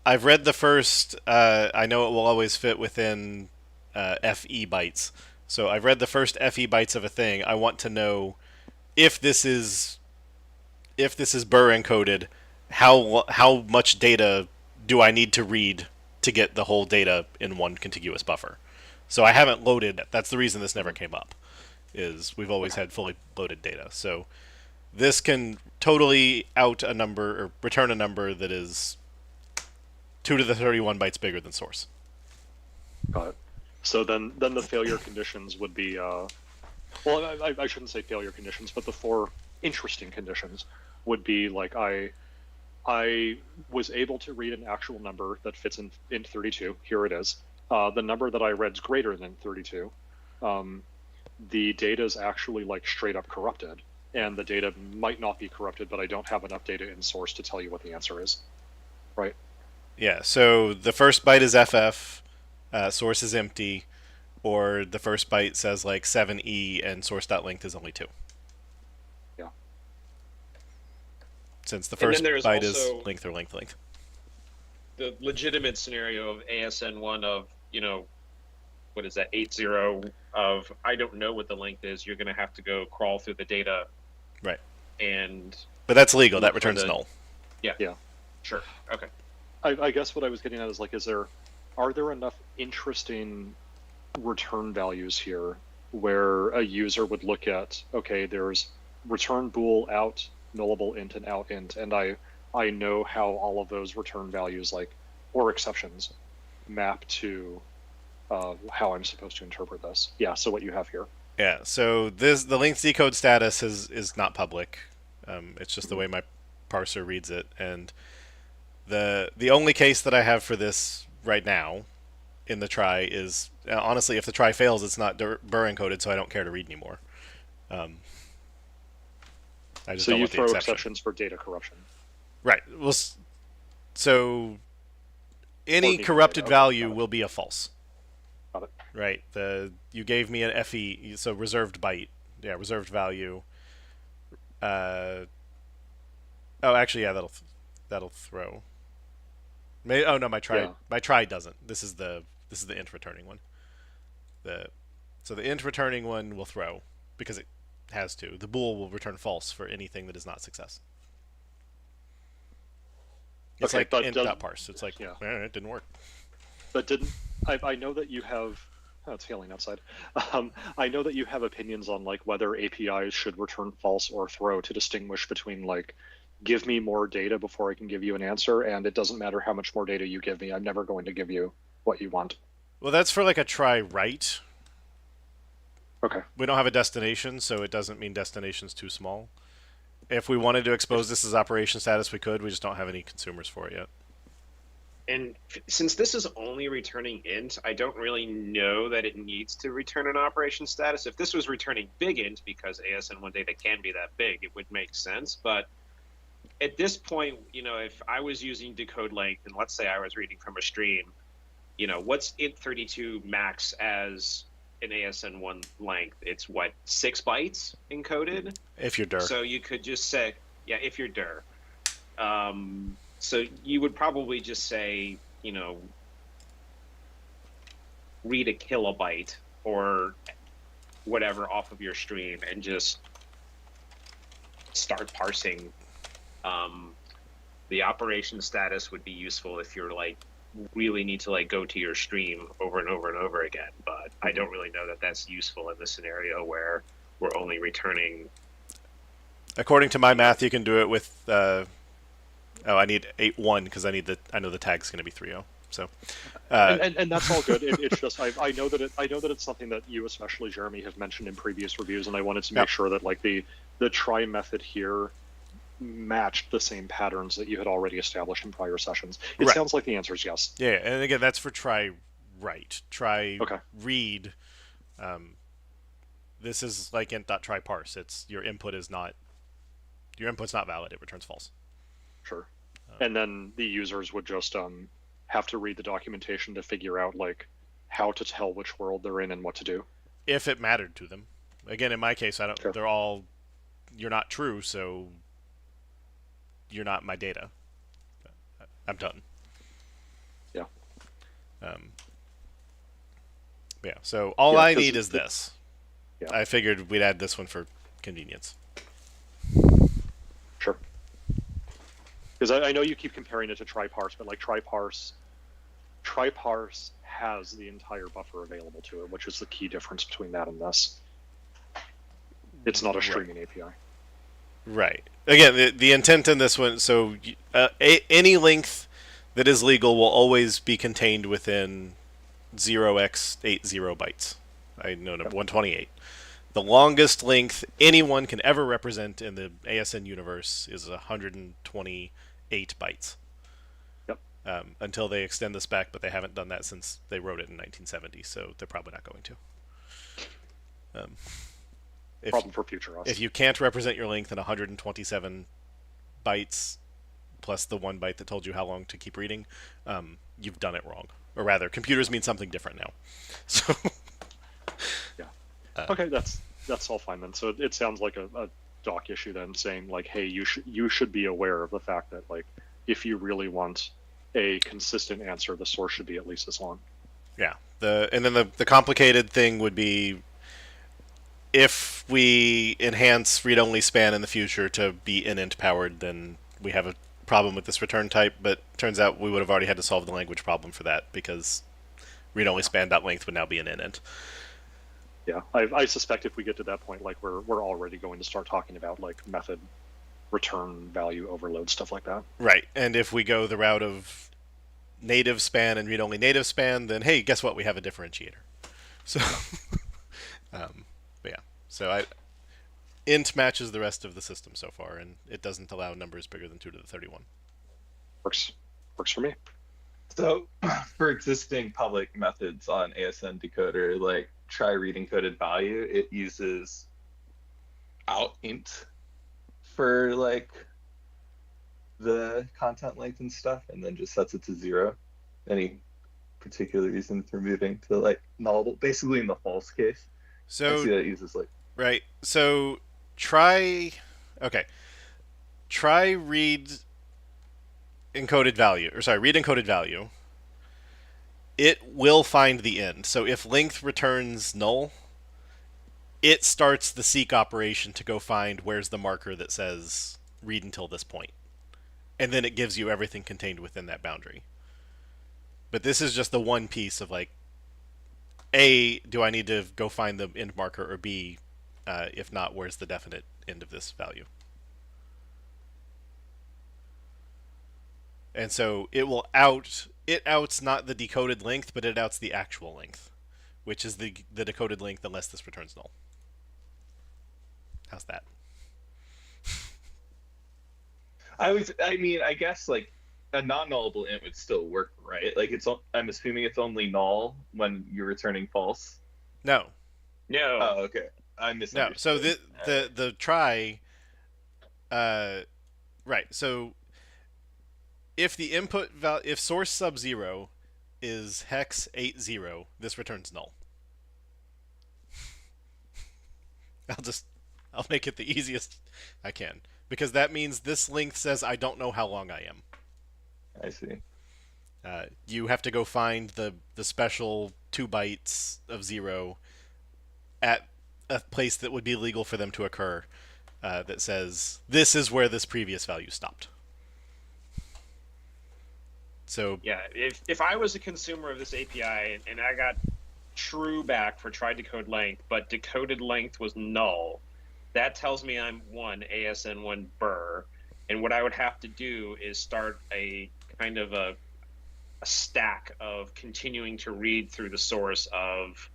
the first. I know it will always fit within FE bytes. So I've read the first FE bytes of a thing. I want to know if this is Burr encoded. How much data do I need to read to get the whole data in one contiguous buffer? So I haven't loaded. That's the reason this never came up. Is we've always had fully loaded data. So this can totally out a number or return a number that is 2 to the 31 bytes bigger than source. Got it. So then the failure conditions would be, well, I shouldn't say failure conditions, but the 4 interesting conditions would be like I was able to read an actual number that fits in 32. Here it is. The number that I read is greater than 32. The data is actually like straight up corrupted, and the data might not be corrupted, but I don't have enough data in source to tell you what the answer is. Right? Yeah, so the first byte is FF, source is empty, or the first byte says like 7E and source.length is only 2. Yeah. Since the first byte is length or length. The legitimate scenario of ASN1 of, what is that, 80 of, I don't know what the length is, you're going to have to go crawl through the data. Right. But that's legal. That returns null. Yeah. Yeah. Sure. Okay. I guess what I was getting at is like, are there enough interesting return values here where a user would look at, okay, there's return bool out, nullable int, and out int, and I know how all of those return values or exceptions map to how I'm supposed to interpret this. Yeah, so what you have here. Yeah, so the length decode status is not public. It's just the way my parser reads it, and the only case that I have for this right now in the try is, honestly, if the try fails, it's not Burr encoded, so I don't care to read anymore. I just so don't you want the throw exception. Exceptions for data corruption. Right. Well, so any corrupted value will be a false. Got it. Right. You gave me an FE, so reserved byte. Yeah, reserved value. Oh, actually, yeah, that'll throw. Oh no, my try doesn't. This is the int returning one. So the int returning one will throw because it has to. The bool will return false for anything that is not success. It's like int.parse. It's like, it didn't work. But I know that you have it's hailing outside. I know that you have opinions on like whether APIs should return false or throw to distinguish between like give me more data before I can give you an answer, and it doesn't matter how much more data you give me, I'm never going to give you what you want. Well, that's for like a try right. Okay. We don't have a destination, so it doesn't mean destination's too small. If we wanted to expose this as operation status, we could. We just don't have any consumers for it yet. And since this is only returning int, I don't really know that it needs to return an operation status. If this was returning big int, because ASN1 data can be that big, it would make sense. But at this point, you know, if I was using decode length, and let's say I was reading from a stream, you know, what's int32 max as an ASN1 length? It's what, 6 bytes encoded? If you're dir. So you could just say, yeah, if you're dir. So you would probably just say, you know, read a kilobyte or whatever off of your stream and just start parsing. The operation status would be useful if you're like really need to like go to your stream over and over and over again. But I don't really know that that's useful in this scenario where we're only returning. According to my math, you can do it with. I need 8.1 because I know the tag's going to be 3.0. So, and that's all good. It's just I know that it's something that you, especially Jeremy, have mentioned in previous reviews, and I wanted to make sure that like the try method here matched the same patterns that you had already established in prior sessions. It sounds like the answer is yes. Yeah, and again, that's for try write. Try read. This is like int.try parse. It's your input's not valid. It returns false. Sure. And then the users would just have to read the documentation to figure out like how to tell which world they're in and what to do. If it mattered to them. Again, in my case, I don't. Sure. They're all. You're not true, so you're not my data. I'm done. Yeah. Yeah. So all I need is this. Yeah. I figured we'd add this one for convenience. Sure. Because I know you keep comparing it to try-parse, but like try-parse has the entire buffer available to it, which is the key difference between that and this. It's not a streaming API. Right. Again, the intent in this one, so any length that is legal will always be contained within 0x80 bytes. I know number 128. The longest length anyone can ever represent in the ASN universe is 128 bytes. Yep. Until they extend the spec, but they haven't done that since they wrote it in 1970, so they're probably not going to. Problem for future us. If you can't represent your length in 127 bytes plus the 1 byte that told you how long to keep reading, you've done it wrong. Or rather, computers mean something different now. So yeah. Okay, that's all fine then. So it sounds like a doc issue then, saying like, hey, you should be aware of the fact that like if you really want a consistent answer, the source should be at least as long. Yeah. And then the complicated thing would be if we enhance read-only span in the future to be inint powered, then we have a problem with this return type, but turns out we would have already had to solve the language problem for that because read-only span.length would now be an inint. Yeah, I suspect if we get to that point, like we're already going to start talking about like method return value overload, stuff like that. Right, and if we go the route of native span and read-only native span, then hey, guess what? We have a differentiator. So, but yeah, so int matches the rest of the system so far, and it doesn't allow numbers bigger than 2 to the 31. Works for me. So for existing public methods on ASN decoder, like try read encoded value, it uses out int for like the content length and stuff, and then just sets it to 0. Any particular reason for moving to like nullable, basically in the false case? So I see that it uses like right. So try read encoded value, or sorry, read encoded value. It will find the end. So if length returns null, it starts the seek operation to go find where's the marker that says read until this point. And then it gives you everything contained within that boundary. But this is just the one piece of like A, do I need to go find the end marker, or B, if not, where's the definite end of this value? And so it outs not the decoded length, but it outs the actual length, which is the decoded length unless this returns null. How's that? I guess like a non-nullable int would still work, right? Like I'm assuming it's only null when you're returning false. No. No. Oh, okay. I No. misunderstood. So the try, right. So if the input if source sub 0 is hex 80, this returns null. I'll make it the easiest I can, because that means this length says I don't know how long I am. I see. You have to go find the special 2 bytes of 0 at a place that would be legal for them to occur, that says this is where this previous value stopped. So yeah, if I was a consumer of this API and I got true back for try decode length, but decoded length was null, that tells me I'm ASN1 BER, and what I would have to do is start a kind of a stack of continuing to read through the source of,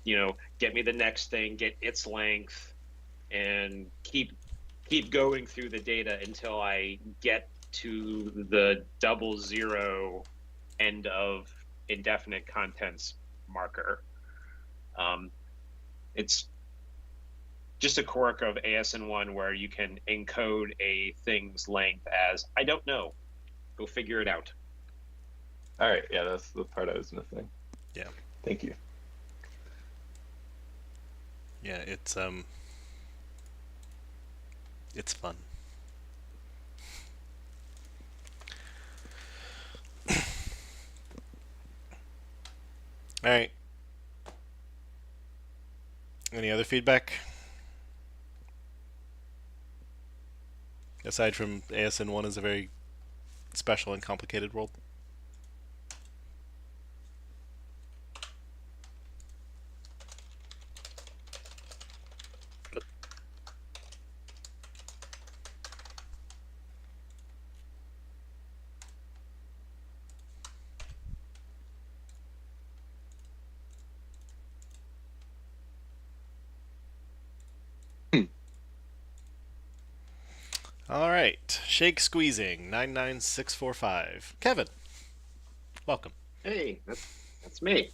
get me the next thing, get its length, and keep going through the data until I get to the 00 end of indefinite contents marker. It's just a quirk of ASN1 where you can encode a thing's length as, I don't know, go figure it out. All right, yeah, that's the part I was missing. Yeah. Thank you. Yeah, it's fun. All right. Any other feedback? Aside from ASN1 is a very special and complicated world. All right, shake squeezing 99645. Kevin, welcome. Hey, that's me.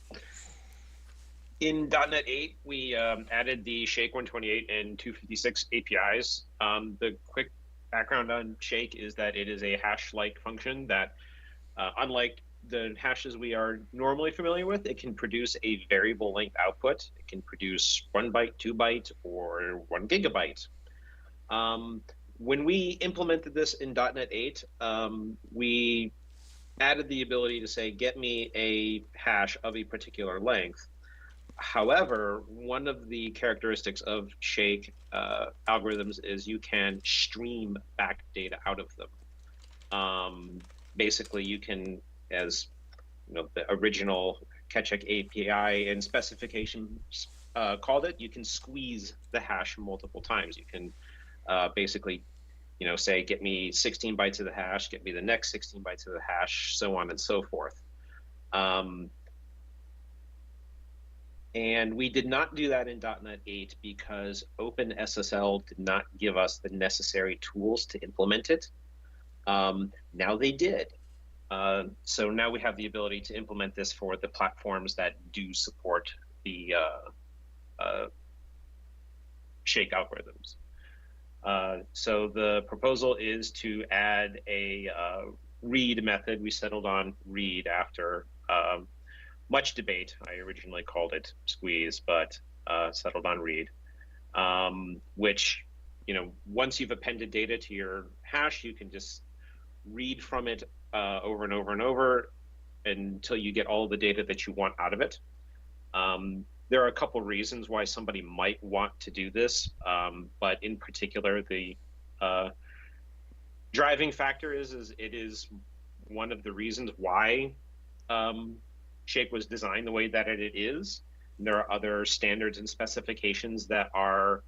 In .NET 8, we added the Shake 128 and 256 APIs. The quick background on Shake is that it is a hash-like function that, unlike the hashes we are normally familiar with, it can produce a variable length output. It can produce 1 byte, 2 byte, or 1 gigabyte. When we implemented this in .NET 8, we added the ability to say, get me a hash of a particular length. However, one of the characteristics of Shake algorithms is you can stream back data out of them. Basically, you can, as the original Ketchuk API and specifications called it, you can squeeze the hash multiple times. You can basically, say, get me 16 bytes of the hash, get me the next 16 bytes of the hash, so on and so forth. And we did not do that in .NET 8 because OpenSSL did not give us the necessary tools to implement it. Now they did. So now we have the ability to implement this for the platforms that do support the Shake algorithms. So the proposal is to add a read method. We settled on read after much debate. I originally called it squeeze, but settled on read, which, once you've appended data to your hash, you can just read from it over and over and over until you get all the data that you want out of it. There are a couple reasons why somebody might want to do this, but in particular, the driving factor is it is one of the reasons why Shake was designed the way that it is. And there are other standards and specifications that are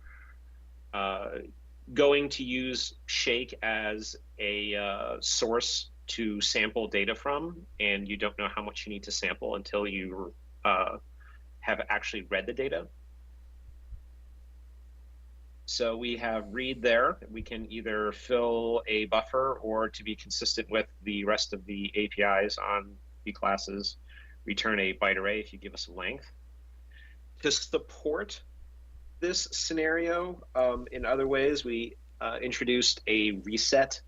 going to use Shake as a source to sample data from, and you don't know how much you need to sample until you have actually read the data. So we have read there. We can either fill a buffer, or to be consistent with the rest of the APIs on the classes, return a byte array if you give us a length. To support this scenario, in other ways, we introduced a reset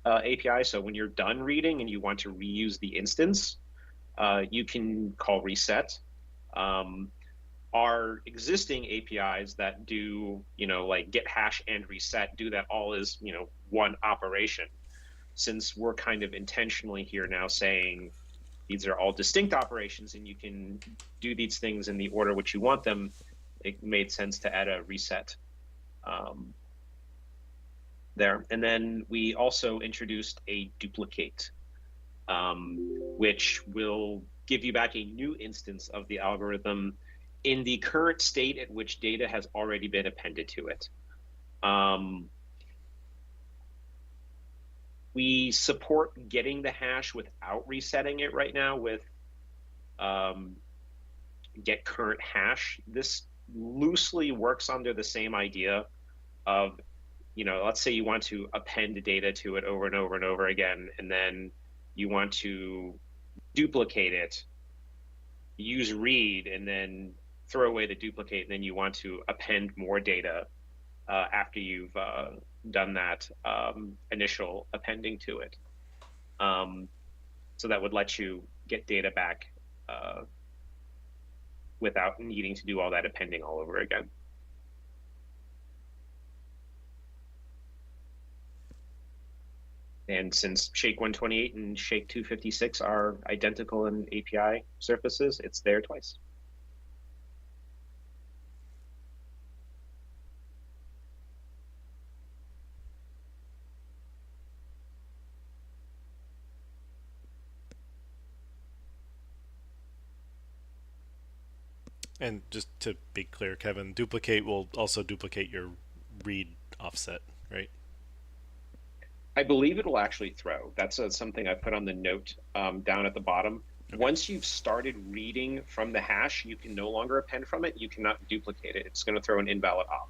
API. So when you're done reading and you want to reuse the instance, you can call reset. Our existing APIs that do, like get hash and reset, do that all as, one operation. Since we're kind of intentionally here now saying these are all distinct operations and you can do these things in the order which you want them, it made sense to add a reset there. And then we also introduced a duplicate, which will give you back a new instance of the algorithm in the current state at which data has already been appended to it. We support getting the hash without resetting it right now with get current hash. This loosely works under the same idea of, let's say you want to append data to it over and over and over again, and then you want to duplicate it, use read, and then throw away the duplicate, and then you want to append more data after you've done that initial appending to it. So that would let you get data back without needing to do all that appending all over again. And since Shake 128 and Shake 256 are identical in API surfaces, it's there twice. And just to be clear, Kevin, duplicate will also duplicate your read offset, right? I believe it'll actually throw. That's something I put on the note down at the bottom. Okay. Once you've started reading from the hash, you can no longer append from it. You cannot duplicate it. It's going to throw an invalid op.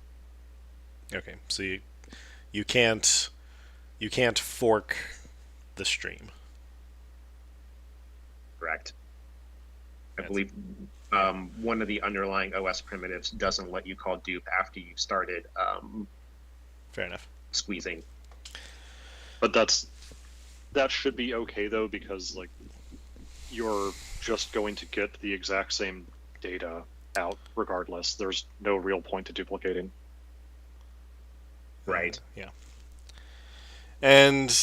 Okay, so you can't fork the stream. Correct. I believe one of the underlying OS primitives doesn't let you call dupe after you've started fair enough squeezing. But that should be okay though, because like you're just going to get the exact same data out regardless. There's no real point to duplicating. Right. Yeah. And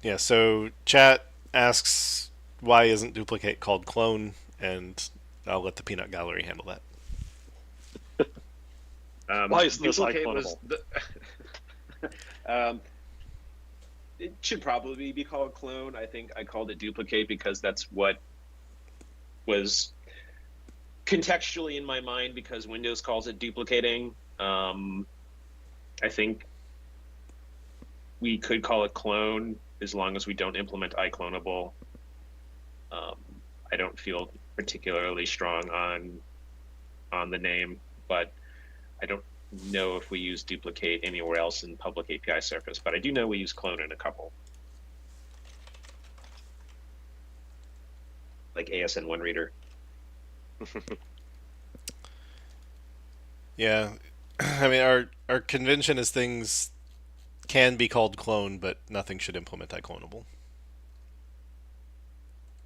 yeah, so chat asks why isn't duplicate called clone, and I'll let the peanut gallery handle that. Why isn't this iclonable? It should probably be called clone. I think I called it duplicate because that's what was contextually in my mind, because Windows calls it duplicating. I think we could call it clone as long as we don't implement iClonable. I don't feel particularly strong on the name, but I don't know if we use duplicate anywhere else in public API surface, but I do know we use clone in a couple. Like ASN one reader. Yeah. I mean, our convention is things can be called clone, but nothing should implement iClonable.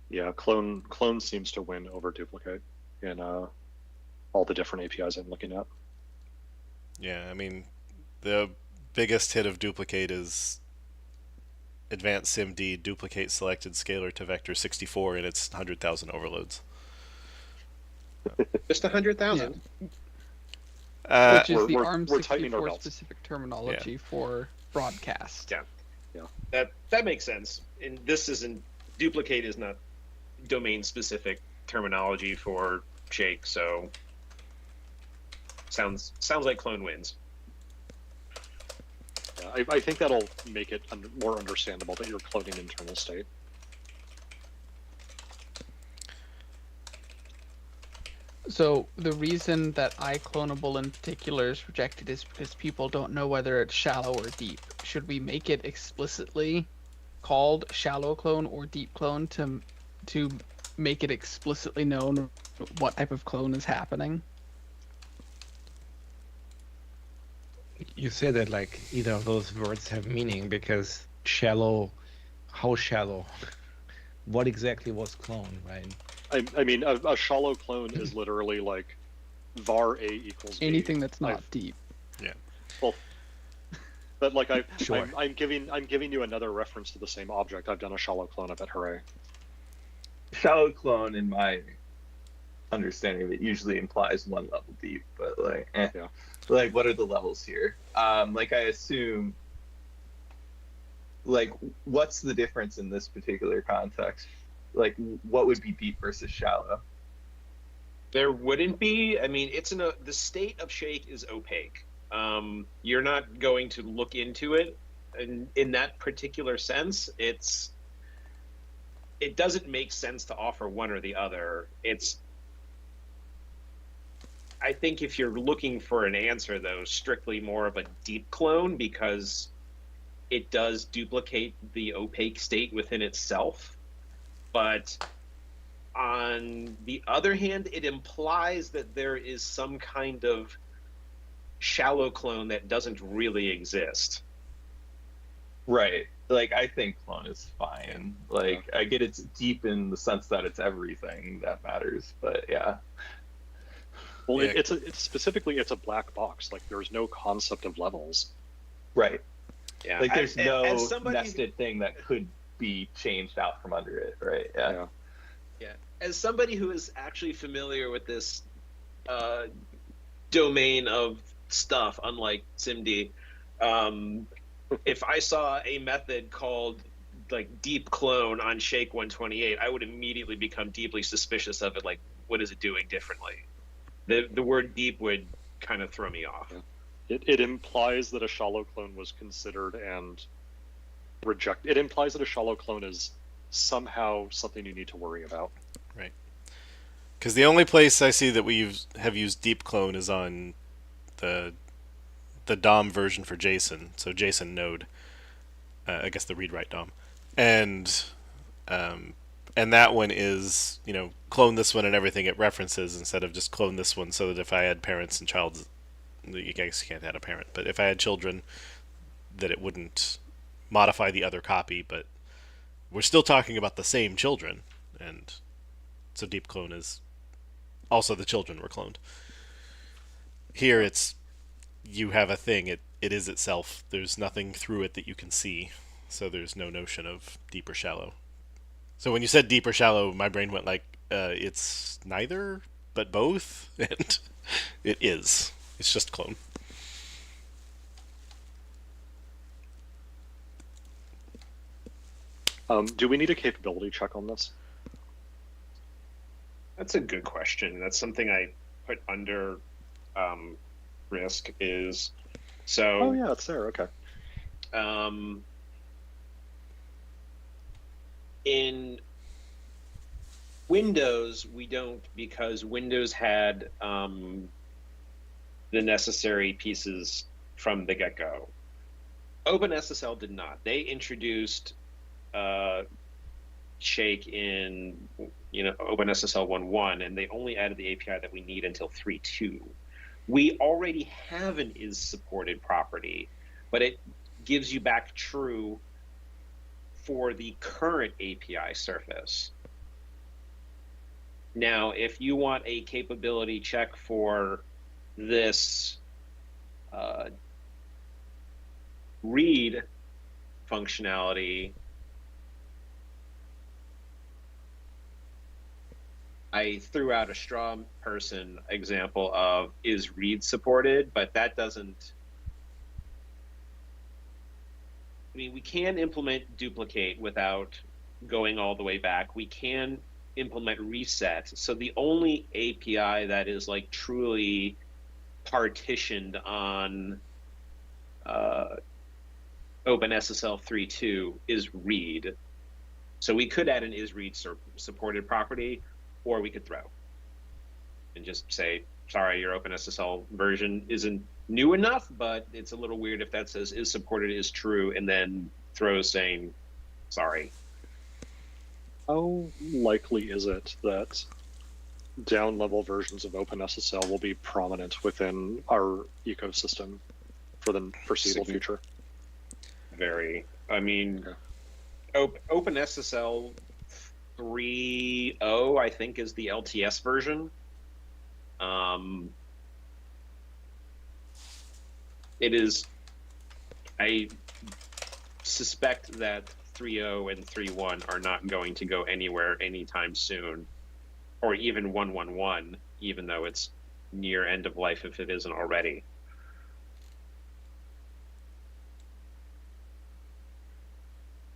Yeah, clone seems to win over duplicate in all the different APIs I'm looking at. Yeah, I mean, the biggest hit of duplicate is advanced SIMD duplicate selected scalar to vector 64 in its 100,000 overloads. Just 100,000? Yeah. Which is the we're ARM64 specific terminology for broadcast. Yeah, that makes sense. And this isn't, duplicate is not domain specific terminology for shake, so sounds like clone wins. Yeah, I think that'll make it more understandable that you're cloning internal state. So the reason that iClonable in particular is rejected is because people don't know whether it's shallow or deep. Should we make it explicitly called shallow clone or deep clone to make it explicitly known what type of clone is happening? You said that like either of those words have meaning, because shallow, how shallow? What exactly was clone, right? I mean, a shallow clone is literally like var a equals b. Anything that's not deep. Yeah. Well, but like Sure. I'm giving you another reference to the same object. I've done a shallow clone of it. Hooray! Shallow clone, in my understanding of it, usually implies one level deep, but like, Yeah. like what are the levels here? Like I assume, like what's the difference in this particular context? Like what would be deep versus shallow? There wouldn't be. I mean, the state of shake is opaque. You're not going to look into it, and in that particular sense, it doesn't make sense to offer one or the other. I think if you're looking for an answer, though, strictly more of a deep clone, because it does duplicate the opaque state within itself. But on the other hand, it implies that there is some kind of shallow clone that doesn't really exist. Right. Like I think clone is fine. Like I get it's deep in the sense that it's everything that matters, but yeah. Well, Yeah. it's specifically a black box. Like there's no concept of levels. Right. Yeah. Like there's no as somebody, nested thing that could be changed out from under it, right? Yeah. Yeah. As somebody who is actually familiar with this domain of stuff, unlike SIMD, if I saw a method called like deep clone on Shake 128, I would immediately become deeply suspicious of it. Like, what is it doing differently? The word deep would kind of throw me off. It implies that a shallow clone was considered and rejected. It implies that a shallow clone is somehow something you need to worry about. Right. Because the only place I see that we have used deep clone is on the DOM version for JSON. So JSON node, I guess the read write DOM, and that one is, you know, clone this one and everything it references instead of just clone this one, so that if I had parents and child, you guys can't add a parent, but if I had children, that it wouldn't modify the other copy, but we're still talking about the same children, and so deep clone is also the children were cloned. Here it's, you have a thing, it is itself, there's nothing through it that you can see, so there's no notion of deep or shallow. So when you said deep or shallow, my brain went like, it's neither, but both, and it is. It's just clone. Do we need a capability check on this? That's a good question. That's something I put under risk is so. Oh yeah, it's there. Okay. In Windows, we don't, because Windows had the necessary pieces from the get-go. OpenSSL did not. They introduced Shake in, you know, OpenSSL 1.1, and they only added the API that we need until 3.2. We already have an is supported property, but it gives you back true for the current API surface. Now, if you want a capability check for this read functionality, I threw out a straw person example of is read supported, but that doesn't. I mean, we can implement duplicate without going all the way back. We can implement reset. So the only API that is like truly partitioned on OpenSSL 3.2 is read. So we could add an isRead supported property, or we could throw and just say, sorry, your OpenSSL version isn't new enough, but it's a little weird if that says is supported is true, and then throw saying, sorry. How likely is it that down-level versions of OpenSSL will be prominent within our ecosystem for the foreseeable future? Very. I mean, OpenSSL 3.0, I think, is the LTS version. It is. I suspect that 3.0 and 3.1 are not going to go anywhere anytime soon, or even 1.1.1, even though it's near end of life if it isn't already.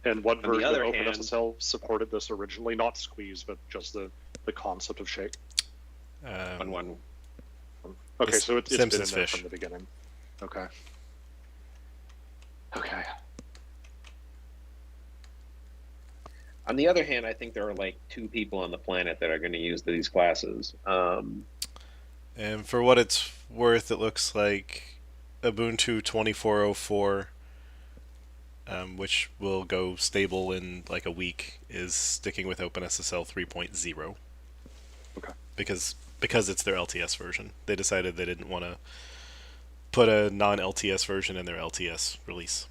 And what On the version of other hand- OpenSSL supported this originally? Not Squeeze, but just the concept of Shake. 1.1. Okay, The so it's been in Simpsons there fish. from the beginning. Okay. Okay. On the other hand, I think there are like 2 people on the planet that are going to use these classes. And for what it's worth, it looks like Ubuntu 24.04, which will go stable in like a week, is sticking with OpenSSL 3.0. Okay. Because it's their LTS version. They decided they didn't want to put a non-LTS version in their LTS release.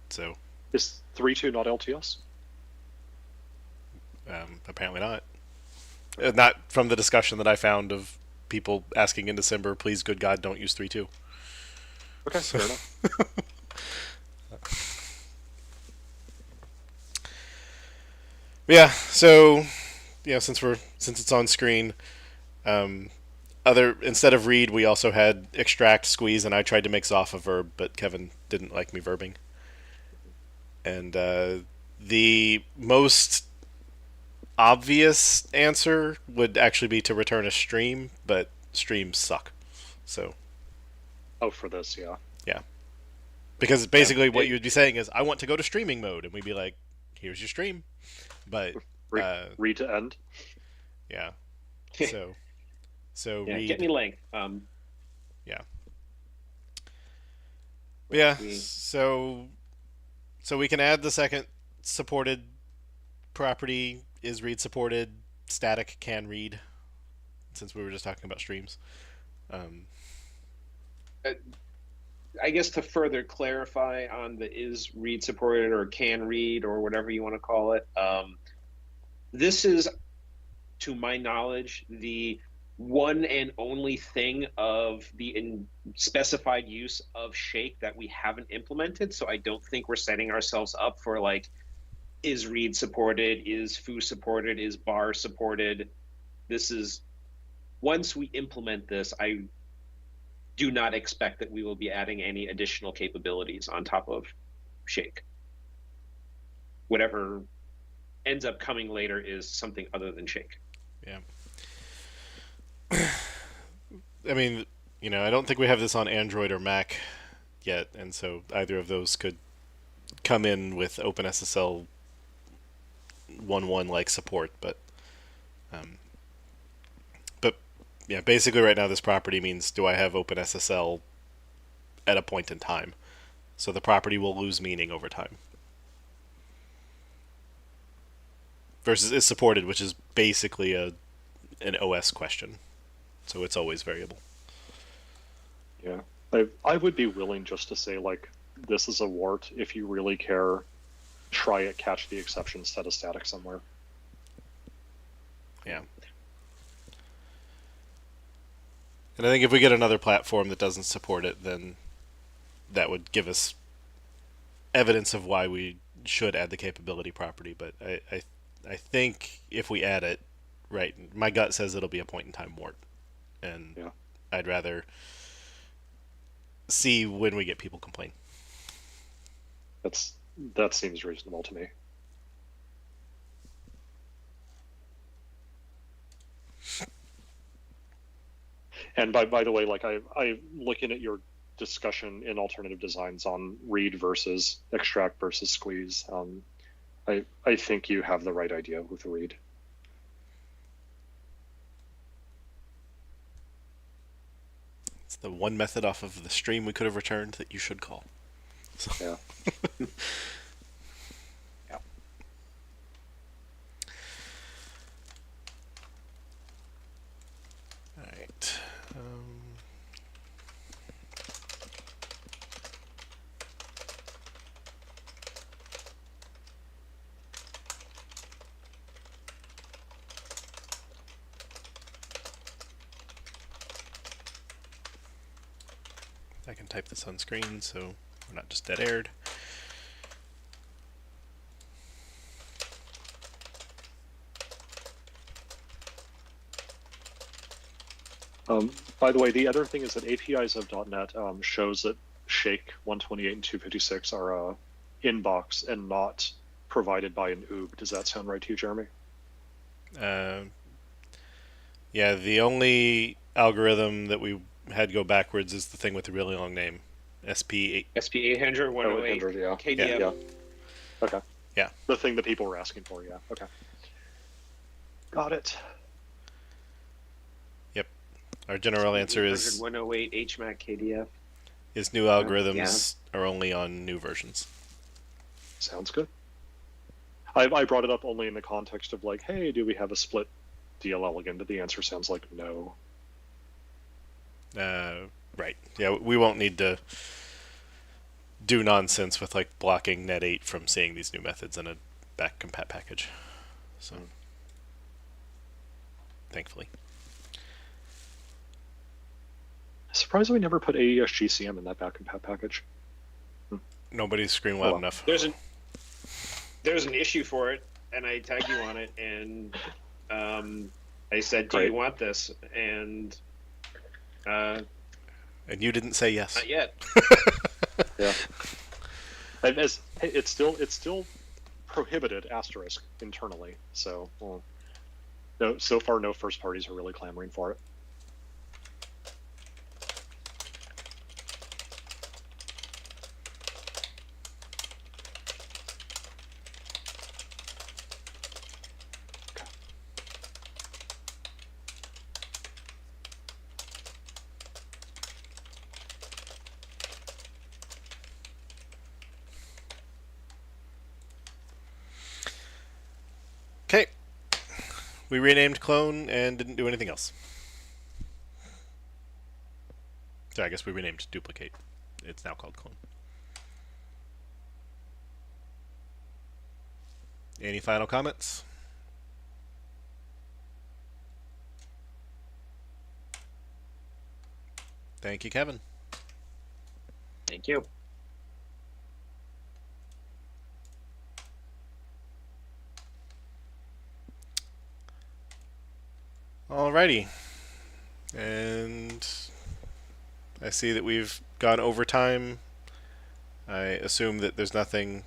So Is 3.2 not LTS? apparently not. Not from the discussion that I found of people asking in December, please, good God, don't use 3.2. Okay, fair enough. Yeah, so since it's on screen, instead of read, we also had extract, squeeze, and I tried to make Zoff a verb, but Kevin didn't like me verbing. And the most obvious answer would actually be to return a stream, but streams suck. So. Oh, for this, yeah. Yeah. Because basically what you'd be saying is, I want to go to streaming mode, and we'd be like, here's your stream. But read to end. Yeah. So yeah, read. get me length. Yeah. But yeah. So we can add the second supported property is read supported. Static can read. Since we were just talking about streams. I guess to further clarify on the is read supported or can read or whatever you want to call it, this is, to my knowledge, the one and only thing of the specified use of Shake that we haven't implemented. So I don't think we're setting ourselves up for like, is read supported, is foo supported, is bar supported. This is, once we implement this, I do not expect that we will be adding any additional capabilities on top of Shake. Whatever ends up coming later is something other than Shake. Yeah. I mean, I don't think we have this on Android or Mac yet, and so either of those could come in with OpenSSL 1.1 like support, but yeah, basically right now this property means, do I have OpenSSL at a point in time? So the property will lose meaning over time. Versus is supported, which is basically an OS question. So it's always variable. Yeah. I would be willing just to say, like, this is a wart. If you really care, try it, catch the exception, set a static somewhere. Yeah. And I think if we get another platform that doesn't support it, then that would give us evidence of why we should add the capability property. But I think if we add it, right, my gut says it'll be a point-in-time wart. And yeah. I'd rather see when we get people complain. That seems reasonable to me. And by the way, like I'm looking at your discussion in alternative designs on read versus extract versus squeeze. I think you have the right idea with the read. It's the one method off of the stream we could have returned that you should call. So. Yeah. Yeah. All right. I can type this on screen so we're not just dead aired. By the way, the other thing is that APIs of .NET shows that Shake 128 and 256 are inbox and not provided by an OOB. Does that sound right to you, Jeremy? Yeah, the only algorithm that we had go backwards is the thing with the really long name, SP8. SP 800, 108, 800, yeah. KDF. Yeah. Okay. Yeah. The thing that people were asking for, yeah. Okay. Got it. Yep. Our general answer is 108 HMAC KDF. new algorithms are only on new versions. Sounds good. I brought it up only in the context of like, hey, do we have a split DLL again? But the answer sounds like no. Right. Yeah, we won't need to do nonsense with like blocking net8 from seeing these new methods in a back compat package. So, thankfully. Surprised we never put AES GCM in that back compat package. Nobody's screamed loud enough. There's an issue for it, and I tagged you on it, and I said, "Do you want this?" And you didn't say yes. Not yet. Yeah. And it's still prohibited asterisk internally. So no, so far no first parties are really clamoring for it. Okay. We renamed Clone and didn't do anything else. So I guess we renamed Duplicate. It's now called Clone. Any final comments? Thank you, Kevin. Thank you. Alrighty. And I see that we've gone over time. I assume that there's nothing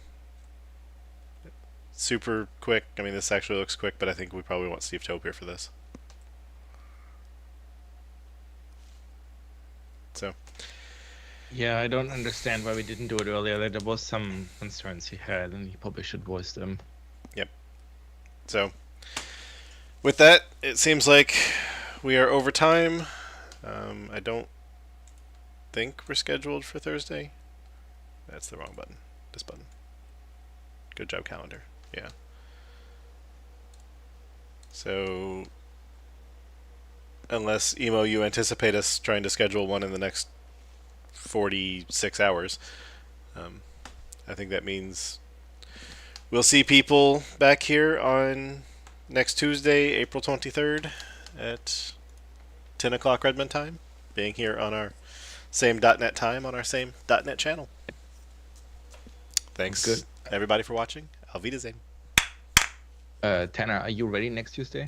super quick. I mean, this actually looks quick, but I think we probably want Steve Tope here for this. So. Yeah, I don't understand why we didn't do it earlier. There was some concerns he had, and he probably should voice them. Yep. So, with that, it seems like we are over time. I don't think we're scheduled for Thursday. That's the wrong button. This button. Good job, calendar. Yeah. So, unless, Emo, you anticipate us trying to schedule one in the next 46 hours, I think that means we'll see people back here on next Tuesday, April 23rd at 10 o'clock Redmond time, being here on our same .NET time on our same .NET channel. Thanks, Good. everybody, for watching. Auf Wiedersehen. Tanner, are you ready next Tuesday?